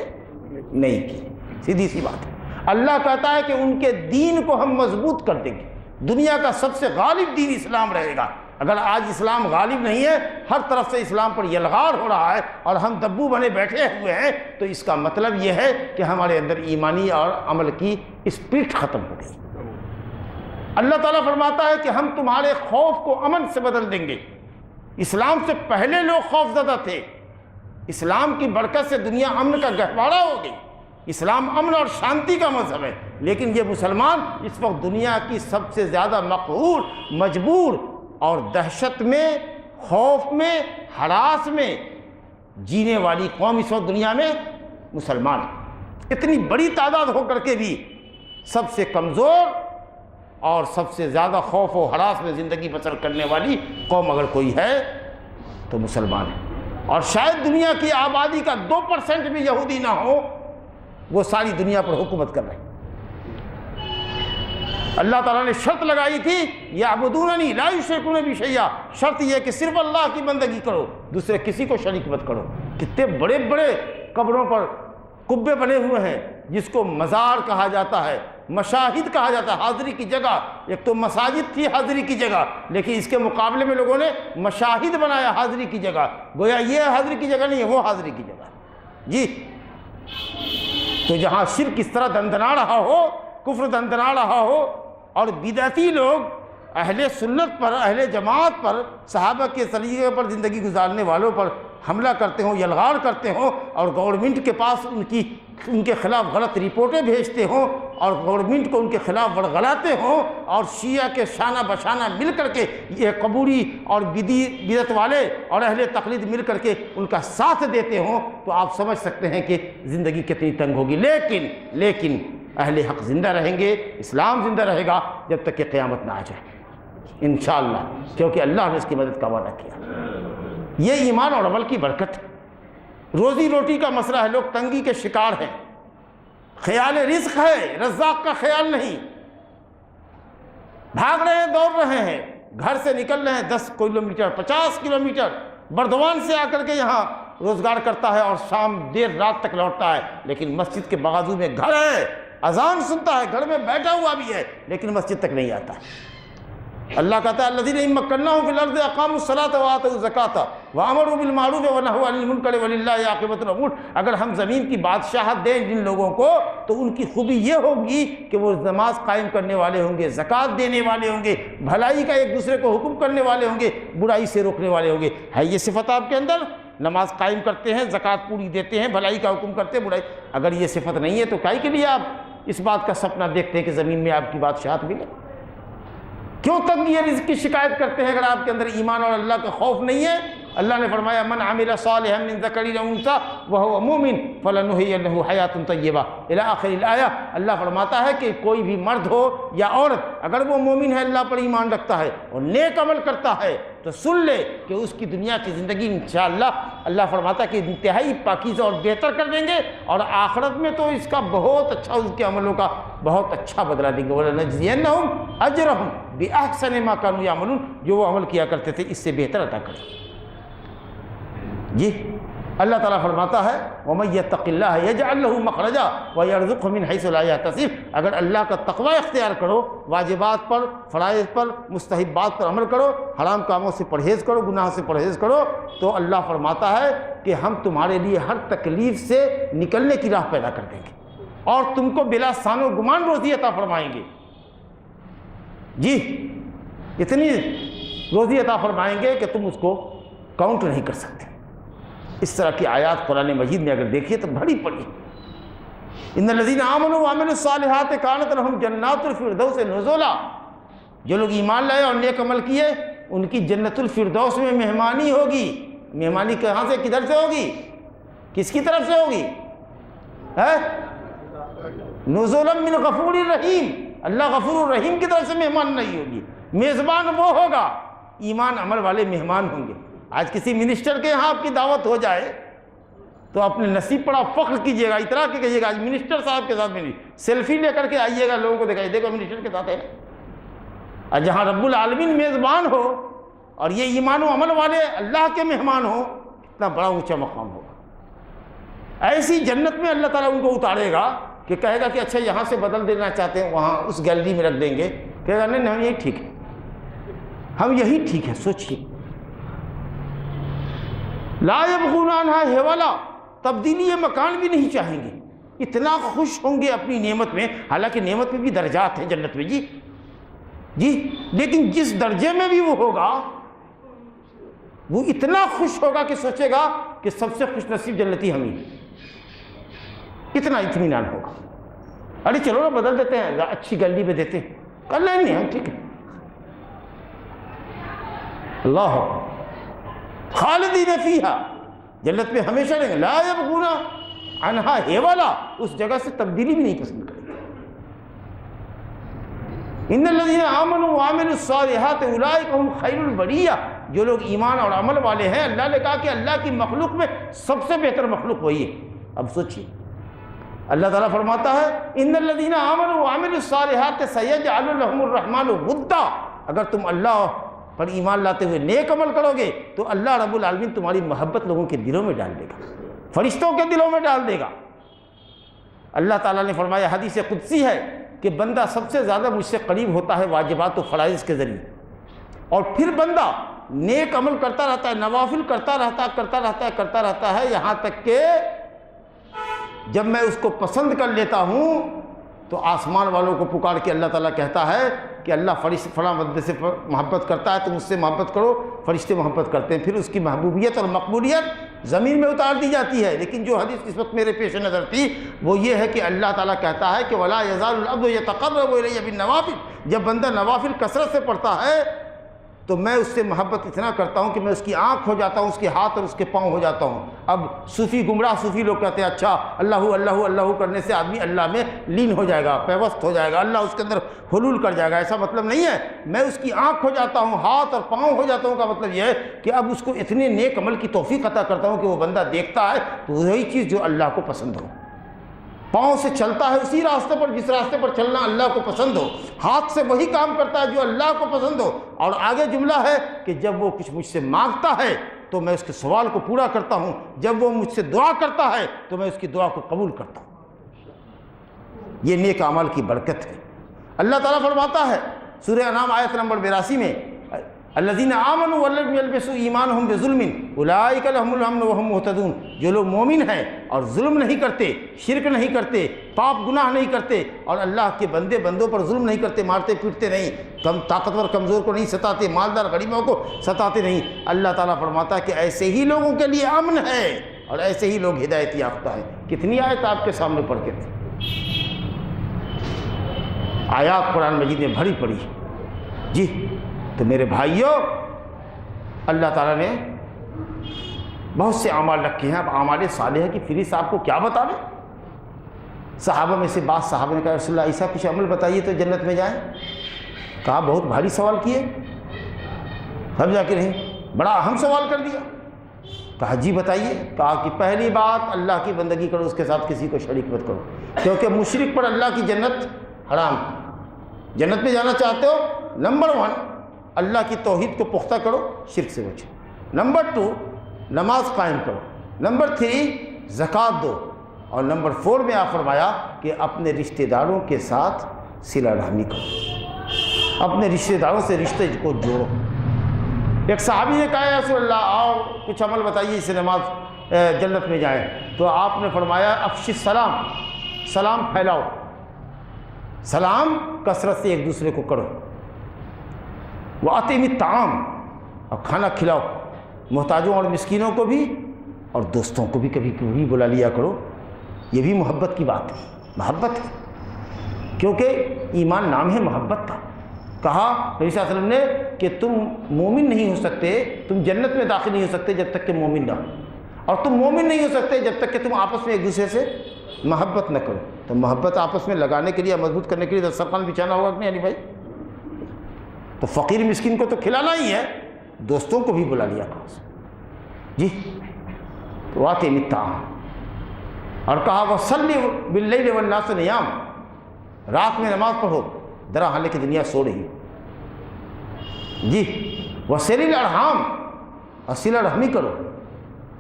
نہیں کیے. سیدھی سی بات ہے. اللہ کہتا ہے کہ ان کے دین کو ہم مضبوط کر دیں گے. دنیا کا سب سے غالب دین اسلام رہے گا. اگر آج اسلام غالب نہیں ہے، ہر طرف سے اسلام پر یلغار ہو رہا ہے اور ہم دبو بنے بیٹھے ہوئے ہیں، تو اس کا مطلب یہ ہے کہ ہمارے اندر ایمانی اور عمل کی اسپرٹ ختم ہو گئی. اللہ تعالیٰ فرماتا ہے کہ ہم تمہارے خوف کو امن سے بدل دیں گے. اسلام سے پہلے لوگ خوف زدہ تھے. اسلام کی برکت سے دنیا امن کا گہوارہ ہو گئی. اسلام امن اور شانتی کا مذہب ہے. لیکن یہ مسلمان اس وقت دنیا کی سب سے زیادہ مقہور، مجبور اور دہشت میں، خوف میں، ہراس میں جینے والی قوم اس وقت دنیا میں مسلمان ہے. اتنی بڑی تعداد ہو کر کے بھی سب سے کمزور اور سب سے زیادہ خوف و ہراس میں زندگی بسر کرنے والی قوم اگر کوئی ہے تو مسلمان ہے. اور شاید دنیا کی آبادی کا 2% بھی یہودی نہ ہو، وہ ساری دنیا پر حکومت کر رہے ہیں. اللہ تعالیٰ نے شرط لگائی تھی یعبدوننی لا یشرکون بی شیئا. شرط یہ کہ صرف اللہ کی بندگی کرو، دوسرے کسی کو شریک مت کرو. کتنے بڑے بڑے قبروں پر قبے بنے ہوئے ہیں جس کو مزار کہا جاتا ہے، مشاہد کہا جاتا ہے، حاضری کی جگہ. ایک تو مساجد تھی حاضری کی جگہ، لیکن اس کے مقابلے میں لوگوں نے مشاہد بنایا حاضری کی جگہ. گویا یہ حاضری کی جگہ نہیں ہے، وہ حاضری کی جگہ جی. تو جہاں شرک اس طرح دندنا رہا ہو، کفر دندنا رہا ہو، اور بدعتی لوگ اہل سنت پر، اہل جماعت پر، صحابہ کے طریقے پر زندگی گزارنے والوں پر حملہ کرتے ہوں، یلغار کرتے ہوں، اور گورنمنٹ کے پاس ان کے خلاف غلط رپورٹیں بھیجتے ہوں، اور گورنمنٹ کو ان کے خلاف ورغلاتے ہوں، اور شیعہ کے شانہ بشانہ مل کر کے یہ قبوری اور بدعت والے اور اہل تقلید مل کر کے ان کا ساتھ دیتے ہوں، تو آپ سمجھ سکتے ہیں کہ زندگی کتنی تنگ ہوگی. لیکن اہل حق زندہ رہیں گے، اسلام زندہ رہے گا جب تک کہ قیامت نہ آ جائے انشاءاللہ، کیونکہ اللہ نے اس کی مدد کا وعدہ کیا. یہ ایمان اور عمل کی برکت ہے. روزی روٹی کا مسئلہ ہے، لوگ تنگی کے شکار ہیں. خیال رزق ہے، رزاق کا خیال نہیں. بھاگ رہے ہیں، دوڑ رہے ہیں، گھر سے نکل رہے ہیں 10 کلومیٹر 50 کلومیٹر، بردوان سے آ کر کے یہاں روزگار کرتا ہے اور شام دیر رات تک لوٹتا ہے، لیکن مسجد کے بازو میں گھر ہے، اذان سنتا ہے، گھر میں بیٹھا ہوا بھی ہے، لیکن مسجد تک نہیں آتا. اللہ کہتا ہے الذین ان مکناہم فی الارض اقاموا الصلاۃ وآتوا الزکاۃ وامروا بالمعروف ونہوا عن المنکر وللہ عاقبۃ الامور. اگر ہم زمین کی بادشاہت دیں جن لوگوں کو، تو ان کی خوبی یہ ہوگی کہ وہ نماز قائم کرنے والے ہوں گے، زکوٰۃ دینے والے ہوں گے، بھلائی کا ایک دوسرے کو حکم کرنے والے ہوں گے، برائی سے روکنے والے ہوں گے. ہے یہ صفت آپ کے اندر؟ نماز قائم کرتے ہیں، زکوٰۃ پوری دیتے ہیں، بھلائی کا حکم کرتے ہیں، برائی. اگر یہ صفت نہیں ہے تو کائی کے لیے آپ اس بات کا سپنا دیکھتے ہیں کہ زمین میں آپ کی بادشاہت ملے؟ کیوں تک یہ رزق کی شکایت کرتے ہیں اگر آپ کے اندر ایمان اور اللہ کا خوف نہیں ہے؟ اللہ نے فرمایا من عمل صالحا من ذکر او انثی وهو مؤمن فلنحيينه حیاۃ طیبہ الی آخر الآیہ. اللہ فرماتا ہے کہ کوئی بھی مرد ہو یا عورت اگر وہ مومن ہے، اللہ پر ایمان رکھتا ہے اور نیک عمل کرتا ہے، تو سن لے کہ اس کی دنیا کی زندگی انشاءاللہ اللہ فرماتا ہے کہ انتہائی پاکیزہ اور بہتر کر دیں گے، اور آخرت میں تو اس کا بہت اچھا، اس کے عملوں کا بہت اچھا بدلہ دیں گے. وَلَنَجْزِيَنَّهُمْ أَجْرَهُمْ بِأَحْسَنِ مَا كَانُوا يَعْمَلُونَ. جو وہ عمل کیا کرتے تھے اس سے بہتر عطا کریں. جی اللہ تعالیٰ فرماتا ہے وَمَن يَتَّقِ اللَّهَ يَجْعَلْ لَهُ مَخْرَجًا وَيَرْزُقْهُ مِنْ حَيْثُ لَا يَحْتَسِبُ. اگر اللہ کا تقوی اختیار کرو، واجبات پر، فرائض پر، مستحبات پر عمل کرو، حرام کاموں سے پرہیز کرو، گناہ سے پرہیز کرو، تو اللہ فرماتا ہے کہ ہم تمہارے لیے ہر تکلیف سے نکلنے کی راہ پیدا کر دیں گے اور تم کو بلا سان و گمان روزی عطا فرمائیں گے. جی اتنی روزی عطا فرمائیں گے کہ تم اس کو کاؤنٹ نہیں کر سکتے. اس طرح کی آیات قرآن مجید میں اگر دیکھیے تو بڑی پڑی. ان الذین آمنوا وعملوا الصالحات کانت لهم جنات الفردوس نزلا. جو لوگ ایمان لائے اور نیک عمل کیے ان کی جنت الفردوس میں مہمانی ہوگی. مہمانی کہاں سے، کدھر سے ہوگی، کس کی طرف سے ہوگی؟ نزلا من غفور الرحیم. اللہ غفور الرحیم کی طرف سے مہمان نہیں ہوگی. میزبان وہ ہوگا، ایمان عمل والے مہمان ہوں گے. آج کسی منسٹر کے یہاں آپ کی دعوت ہو جائے تو اپنے نصیب پر آپ فخر کیجئے گا، اترا کے کہیے گا آج منسٹر صاحب کے ساتھ ملی، سیلفی لے کر کے آئیے گا، لوگوں کو دکھائیے دیکھو منسٹر کے ساتھ ہے. اور جہاں رب العالمین میزبان ہو اور یہ ایمان و عمل والے اللہ کے مہمان ہوں، کتنا بڑا اونچا مقام ہوگا۔ ایسی جنت میں اللہ تعالیٰ ان کو اتارے گا کہ کہے گا کہ اچھا یہاں سے بدل دینا چاہتے ہیں، وہاں اس گیلری میں رکھ دیں گے، کہے گا نہیں ہم یہی ٹھیک ہے، ہم یہی ٹھیک ہے۔ سوچئے، لا یبغون عنہا حولا، تبدیلی مکان بھی نہیں چاہیں گے، اتنا خوش ہوں گے اپنی نعمت میں۔ حالانکہ نعمت میں بھی درجات ہیں جنت میں، جی، لیکن جس درجے میں بھی وہ ہوگا وہ اتنا خوش ہوگا کہ سوچے گا کہ سب سے خوش نصیب جنتی ہم ہی، اتنا اطمینان ہوگا۔ ارے چلو نا بدل دیتے ہیں، اچھی گیلری میں دیتے ہیں، کر لیں گے ہم، ٹھیک ہے۔ اللہ خالدین فیہا، جنت میں ہمیشہ رہیں گے، لا یبغون عنہا حولا، اس جگہ سے تبدیلی بھی نہیں پسند کریں گے۔ ان الذین آمنوا وعملوا الصالحات اولئک هم خیر البریہ، جو لوگ ایمان اور عمل والے ہیں، اللہ نے کہا کہ اللہ کی مخلوق میں سب سے بہتر مخلوق وہی ہے۔ اب سوچئے، اللہ تعالیٰ فرماتا ہے ان الذین آمنوا وعملوا الصالحات سیجعل لهم الرحمن ودا، اگر تم اللہ پر ایمان لاتے ہوئے نیک عمل کرو گے تو اللہ رب العالمین تمہاری محبت لوگوں کے دلوں میں ڈال دے گا، فرشتوں کے دلوں میں ڈال دے گا۔ اللہ تعالیٰ نے فرمایا، حدیث قدسی ہے کہ بندہ سب سے زیادہ مجھ سے قریب ہوتا ہے واجبات و فرائض کے ذریعے، اور پھر بندہ نیک عمل کرتا رہتا ہے، نوافل کرتا رہتا ہے، یہاں تک کہ جب میں اس کو پسند کر لیتا ہوں تو آسمان والوں کو پکار کے اللہ تعالیٰ کہتا ہے کہ اللہ فلاں بندے سے محبت کرتا ہے، تم اس سے محبت کرو، فرشتے محبت کرتے ہیں، پھر اس کی محبوبیت اور مقبولیت زمین میں اتار دی جاتی ہے۔ لیکن جو حدیث اس وقت میرے پیش نظر تھی وہ یہ ہے کہ اللہ تعالیٰ کہتا ہے کہ وَلَا يَزَالُ الْعَبْدُ يَتَقَرَّبُ إِلَيَّ بِالنَّوَافِلِ، جب بندہ نوافل کثرت سے پڑھتا ہے تو میں اس سے محبت اتنا کرتا ہوں کہ میں اس کی آنکھ ہو جاتا ہوں، اس کے ہاتھ اور اس کے پاؤں ہو جاتا ہوں۔ اب صوفی گمراہ صوفی لوگ کہتے ہیں اچھا اللہ اللہ اللہ کرنے سے آدمی اللہ میں لین ہو جائے گا، پیوست ہو جائے گا، اللہ اس کے اندر حلول کر جائے گا، ایسا مطلب نہیں ہے۔ میں اس کی آنکھ ہو جاتا ہوں، ہاتھ اور پاؤں ہو جاتا ہوں کا مطلب یہ ہے کہ اب اس کو اتنے نیک عمل کی توفیق عطا کرتا ہوں کہ وہ بندہ دیکھتا ہے تو وہی چیز جو اللہ کو پسند ہو، پاؤں سے چلتا ہے اسی راستے پر جس راستے پر چلنا اللہ کو پسند ہو، ہاتھ سے وہی کام کرتا ہے جو اللہ کو پسند ہو، اور آگے جملہ ہے کہ جب وہ کچھ مجھ سے مانگتا ہے تو میں اس کے سوال کو پورا کرتا ہوں، جب وہ مجھ سے دعا کرتا ہے تو میں اس کی دعا کو قبول کرتا ہوں۔ یہ نیک اعمال کی برکت ہے۔ اللہ تعالیٰ فرماتا ہے سورہ انعام آیت نمبر 82 میں، الذین آمنوا ولم یلبسوا ایمانہم بظلم اولئک لہم الامن وہم مہتدون، جو لوگ مومن ہیں اور ظلم نہیں کرتے، شرک نہیں کرتے، پاپ گناہ نہیں کرتے، اور اللہ کے بندوں پر ظلم نہیں کرتے، مارتے پیٹتے نہیں، طاقتور کمزور کو نہیں ستاتے، مالدار غریبوں کو ستاتے نہیں، اللہ تعالیٰ فرماتا ہے کہ ایسے ہی لوگوں کے لیے امن ہے اور ایسے ہی لوگ ہدایت یافتہ ہیں۔ کتنی آیت آپ کے سامنے پڑھ کے تھے، آیات قرآن مجید میں بھری پڑی جی۔ تو میرے بھائیوں، اللہ تعالیٰ نے بہت سے اعمال رکھے ہیں۔ اب اعمال صالحہ کی فہرست آپ کو کیا بتا دیں؟ صحابہ میں سے بعض صحابہ نے کہا رسول اللہ ایسا کچھ عمل بتائیے تو جنت میں جائیں۔ کہا بہت بھاری سوال کیے، سمجھا کہ نہیں، بڑا اہم سوال کر دیا۔ کہا جی بتائیے۔ کہا کہ پہلی بات اللہ کی بندگی کرو، اس کے ساتھ کسی کو شریک مت کرو، کیونکہ مشرک پر اللہ کی جنت حرام۔ جنت میں جانا چاہتے ہو، نمبر 1 اللہ کی توحید کو پختہ کرو، شرک سے بچو، نمبر 2 نماز قائم کرو، نمبر 3 زکوٰۃ دو، اور نمبر 4 میں آپ فرمایا کہ اپنے رشتہ داروں کے ساتھ صلہ رحمی کرو، اپنے رشتہ داروں سے رشتے کو جوڑو۔ ایک صحابی نے کہا یا رسول اللہ آؤ کچھ عمل بتائیے اس سے نماز جنت میں جائیں، تو آپ نے فرمایا افش السلام، سلام پھیلاؤ، سلام کثرت سے ایک دوسرے کو کرو، وَأَطْعِمِ الطَّعَامَ، اور کھانا کھلاؤ، محتاجوں اور مسکینوں کو بھی اور دوستوں کو بھی کبھی کبھی بلا لیا کرو۔ یہ بھی محبت کی بات ہے، محبت ہے، کیونکہ ایمان نام ہے محبت کا۔ کہا نبی صلی اللہ علیہ وسلم نے کہ تم مومن نہیں ہو سکتے، تم جنت میں داخل نہیں ہو سکتے جب تک کہ مومن نہ ہو، اور تم مومن نہیں ہو سکتے جب تک کہ تم آپس میں ایک دوسرے سے محبت نہ کرو۔ تو محبت آپس میں لگانے کے لیے، مضبوط کرنے کے لیے دسترخوان بچھانا ہوگا کہ نہیں علی بھائی؟ تو فقیر مسکین کو تو کھلانا ہی ہے، دوستوں کو بھی بلا لیا کرو جی۔ تو وَأَطْعِمِ الطَّعَامَ، اور کہا وَصَلِّ بِاللَّيْلِ وَالنَّاسُ نِيَامٌ، رات میں نماز پڑھو، درا حالے کی دنیا سو رہی جی۔ وصل الارحام، اور صلہ رحمی کرو۔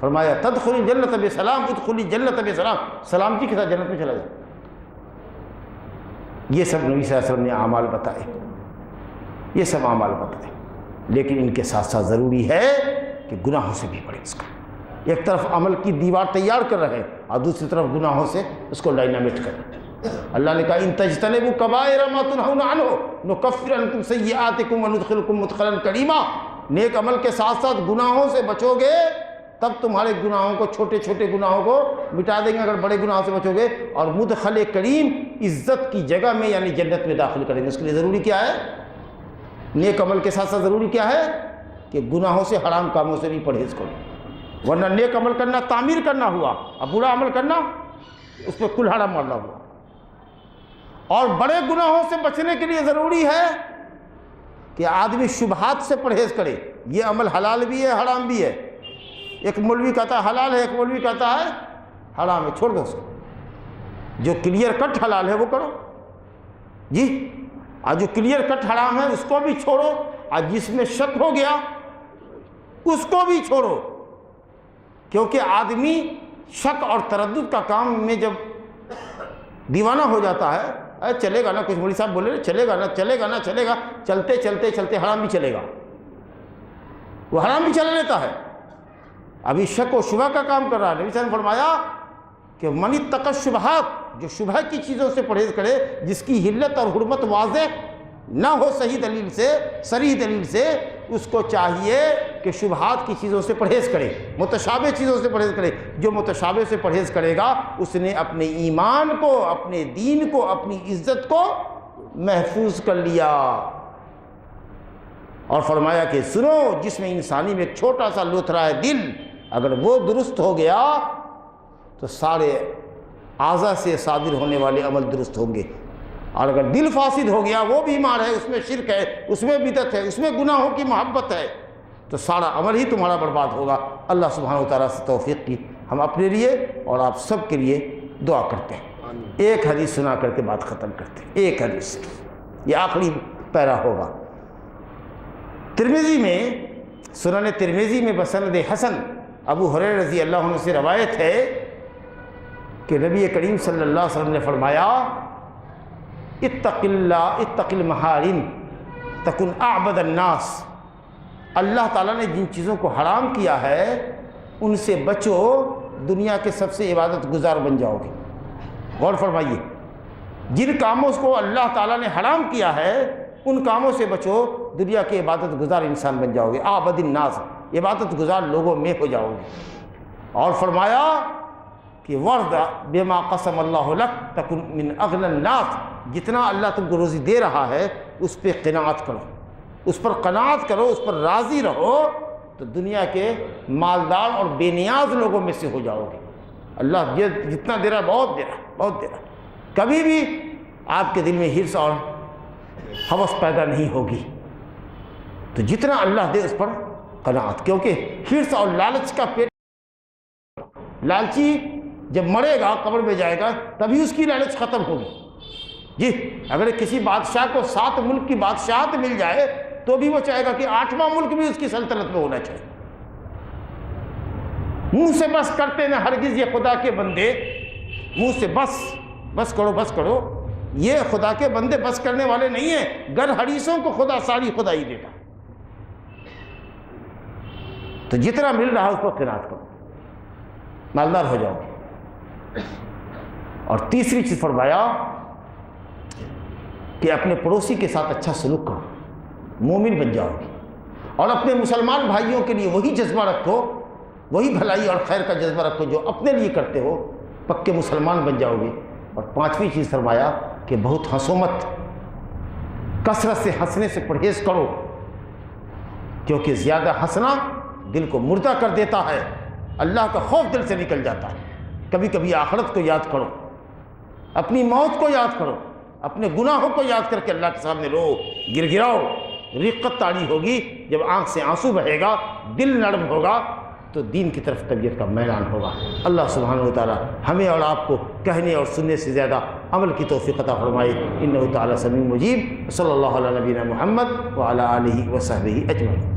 فرمایا تدخل الجنت بسلام، ادخل الجنت بسلام، سلامتی کے ساتھ جنت میں چلا جائے۔ یہ سب نبی صلی اللہ علیہ وسلم نے اعمال بتائے، یہ سب اعمال بتائے، لیکن ان کے ساتھ ساتھ ضروری ہے کہ گناہوں سے بھی پرہیز کرو۔ ایک طرف عمل کی دیوار تیار کر رہے ہیں اور دوسری طرف گناہوں سے اس کو ڈائنامیٹ کریں۔ اللہ نے کہا ان تجتنبوا کبائر ما تنہون عنہ نکفر عنکم سیئاتکم وندخلکم مدخلا کریما۔ نیک عمل کے ساتھ ساتھ گناہوں سے بچو گے تب تمہارے گناہوں کو، چھوٹے چھوٹے گناہوں کو مٹا دیں گے اگر بڑے گناہوں سے بچو گے، اور مدخل کریم عزت کی جگہ میں یعنی جنت میں داخل کریں گے۔ اس کے لیے ضروری کیا ہے؟ نیک عمل کے ساتھ ساتھ ضروری کیا ہے کہ گناہوں سے، حرام کاموں سے بھی پرہیز کرو، ورنہ نیک عمل کرنا تعمیر کرنا ہوا اور برا عمل کرنا اس پہ کلہاڑا مارنا ہوا۔ اور بڑے گناہوں سے بچنے کے لیے ضروری ہے کہ آدمی شبہات سے پرہیز کرے۔ یہ عمل حلال بھی ہے، حرام بھی ہے۔ ایک مولوی کہتا ہے حلال ہے، ایک مولوی کہتا ہے حرام ہے، چھوڑ دو اس کو۔ جو کلیئر کٹ حلال ہے وہ کرو جی، اور جو کلیئر کٹ حرام ہے اس کو بھی چھوڑو، اور جس میں شک ہو گیا اس کو بھی چھوڑو، کیونکہ آدمی شک اور تردد کا کام میں جب دیوانہ ہو جاتا ہے، چلے گا نا، کچھ مولوی صاحب بولے چلے گا نا، چلے گا نا، چلے گا، چلتے چلتے چلتے حرام بھی چلے گا، وہ حرام بھی چلا لیتا ہے، ابھی شک و شبہ کا کام کر رہا ہے۔ نبی صلی اللہ علیہ وسلم نے فرمایا کہ من اتقى الشبہات، جو شبہ کی چیزوں سے پرہیز کرے، جس کی حلت اور حرمت واضح نہ ہو صحیح دلیل سے، صریح دلیل سے، اس کو چاہیے کہ شبہات کی چیزوں سے پرہیز کرے، متشابہ چیزوں سے پرہیز کرے۔ جو متشابہ سے پرہیز کرے گا اس نے اپنے ایمان کو، اپنے دین کو، اپنی عزت کو محفوظ کر لیا۔ اور فرمایا کہ سنو، جس میں انسانی میں ایک چھوٹا سا لوتھڑا ہے دل، اگر وہ درست ہو گیا تو سارے اعضاء سے صادر ہونے والے عمل درست ہوں گے، اور اگر دل فاسد ہو گیا، وہ بیمار ہے، اس میں شرک ہے، اس میں بدعت ہے، اس میں گناہوں کی محبت ہے، تو سارا عمل ہی تمہارا برباد ہوگا۔ اللہ سبحانہ و تعالیٰ سے توفیق کی ہم اپنے لیے اور آپ سب کے لیے دعا کرتے ہیں۔ ایک حدیث سنا کر کے بات ختم کرتے ہیں، ایک حدیث، یہ آخری پیرا ہوگا۔ ترمذی میں، سنن ترمذی میں بسند حسن ابو ہریرہ رضی اللہ عنہ سے روایت ہے کہ نبی کریم صلی اللہ علیہ وسلم نے فرمایا اتق اللہ، اتق المحارم تکن اعبد الناس۔ اللہ تعالیٰ نے جن چیزوں کو حرام کیا ہے ان سے بچو، دنیا کے سب سے عبادت گزار بن جاؤ گے۔ غور فرمائیے، جن کاموں کو اللہ تعالیٰ نے حرام کیا ہے ان کاموں سے بچو، دنیا کے عبادت گزار انسان بن جاؤ گے، اعبد الناس، عبادت گزار لوگوں میں ہو جاؤ گے۔ اور فرمایا کہ ورد بما قسم اللہ لک تکن من اغنى الناس، جتنا اللہ تم کو روزی دے رہا ہے اس پہ قناعت کرو، اس پر قناعت کرو، اس پر راضی رہو، تو دنیا کے مالدار اور بے نیاز لوگوں میں سے ہو جاؤ گے۔ اللہ جتنا دے رہا ہے بہت دے رہا ہے، بہت دے رہا ہے۔ کبھی بھی آپ کے دل میں حرص اور ہوس پیدا نہیں ہوگی، تو جتنا اللہ دے اس پر قناعت، کیونکہ حرص اور لالچ کا پیٹ، لالچی جب مرے گا قبر میں جائے گا تبھی اس کی لالچ ختم ہوگی جی۔ اگر کسی بادشاہ کو 7 ملک کی بادشاہت مل جائے تو بھی وہ چاہے گا کہ 8واں ملک بھی اس کی سلطنت میں ہونا چاہیے۔ منہ سے بس کرتے نہ ہرگز یہ خدا کے بندے، منہ سے بس کرو، بس کرو، یہ خدا کے بندے بس کرنے والے نہیں ہیں، گر حریصوں کو خدا ساری خدائی دیتا۔ تو جتنا مل رہا ہے اس پر قناعت کرو، مالدار ہو جاؤ گے۔ اور تیسری چیز فرمایا کہ اپنے پڑوسی کے ساتھ اچھا سلوک کرو، مومن بن جاؤ گے۔ اور اپنے مسلمان بھائیوں کے لیے وہی جذبہ رکھو، وہی بھلائی اور خیر کا جذبہ رکھو جو اپنے لیے کرتے ہو، پکے مسلمان بن جاؤ گے۔ اور 5ویں چیز فرمایا کہ بہت ہنسو مت، کثرت سے ہنسنے سے پرہیز کرو، کیونکہ زیادہ ہنسنا دل کو مردہ کر دیتا ہے، اللہ کا خوف دل سے نکل جاتا ہے۔ کبھی کبھی آخرت کو یاد کرو، اپنی موت کو یاد کرو، اپنے گناہوں کو یاد کر کے اللہ کے سامنے رو، گر گراؤ۔ رقت تاری ہوگی جب آنکھ سے آنسو بہے گا، دل نرم ہوگا، تو دین کی طرف طبیعت کا میلان ہوگا۔ اللہ سبحانہ و تعالی ہمیں اور آپ کو کہنے اور سننے سے زیادہ عمل کی توفیق عطا فرمائے۔ انہ تعالی سمیع مجیب۔ صلی اللہ علیہ نبینا محمد وعلی آلہ وصحبہ اجمعین۔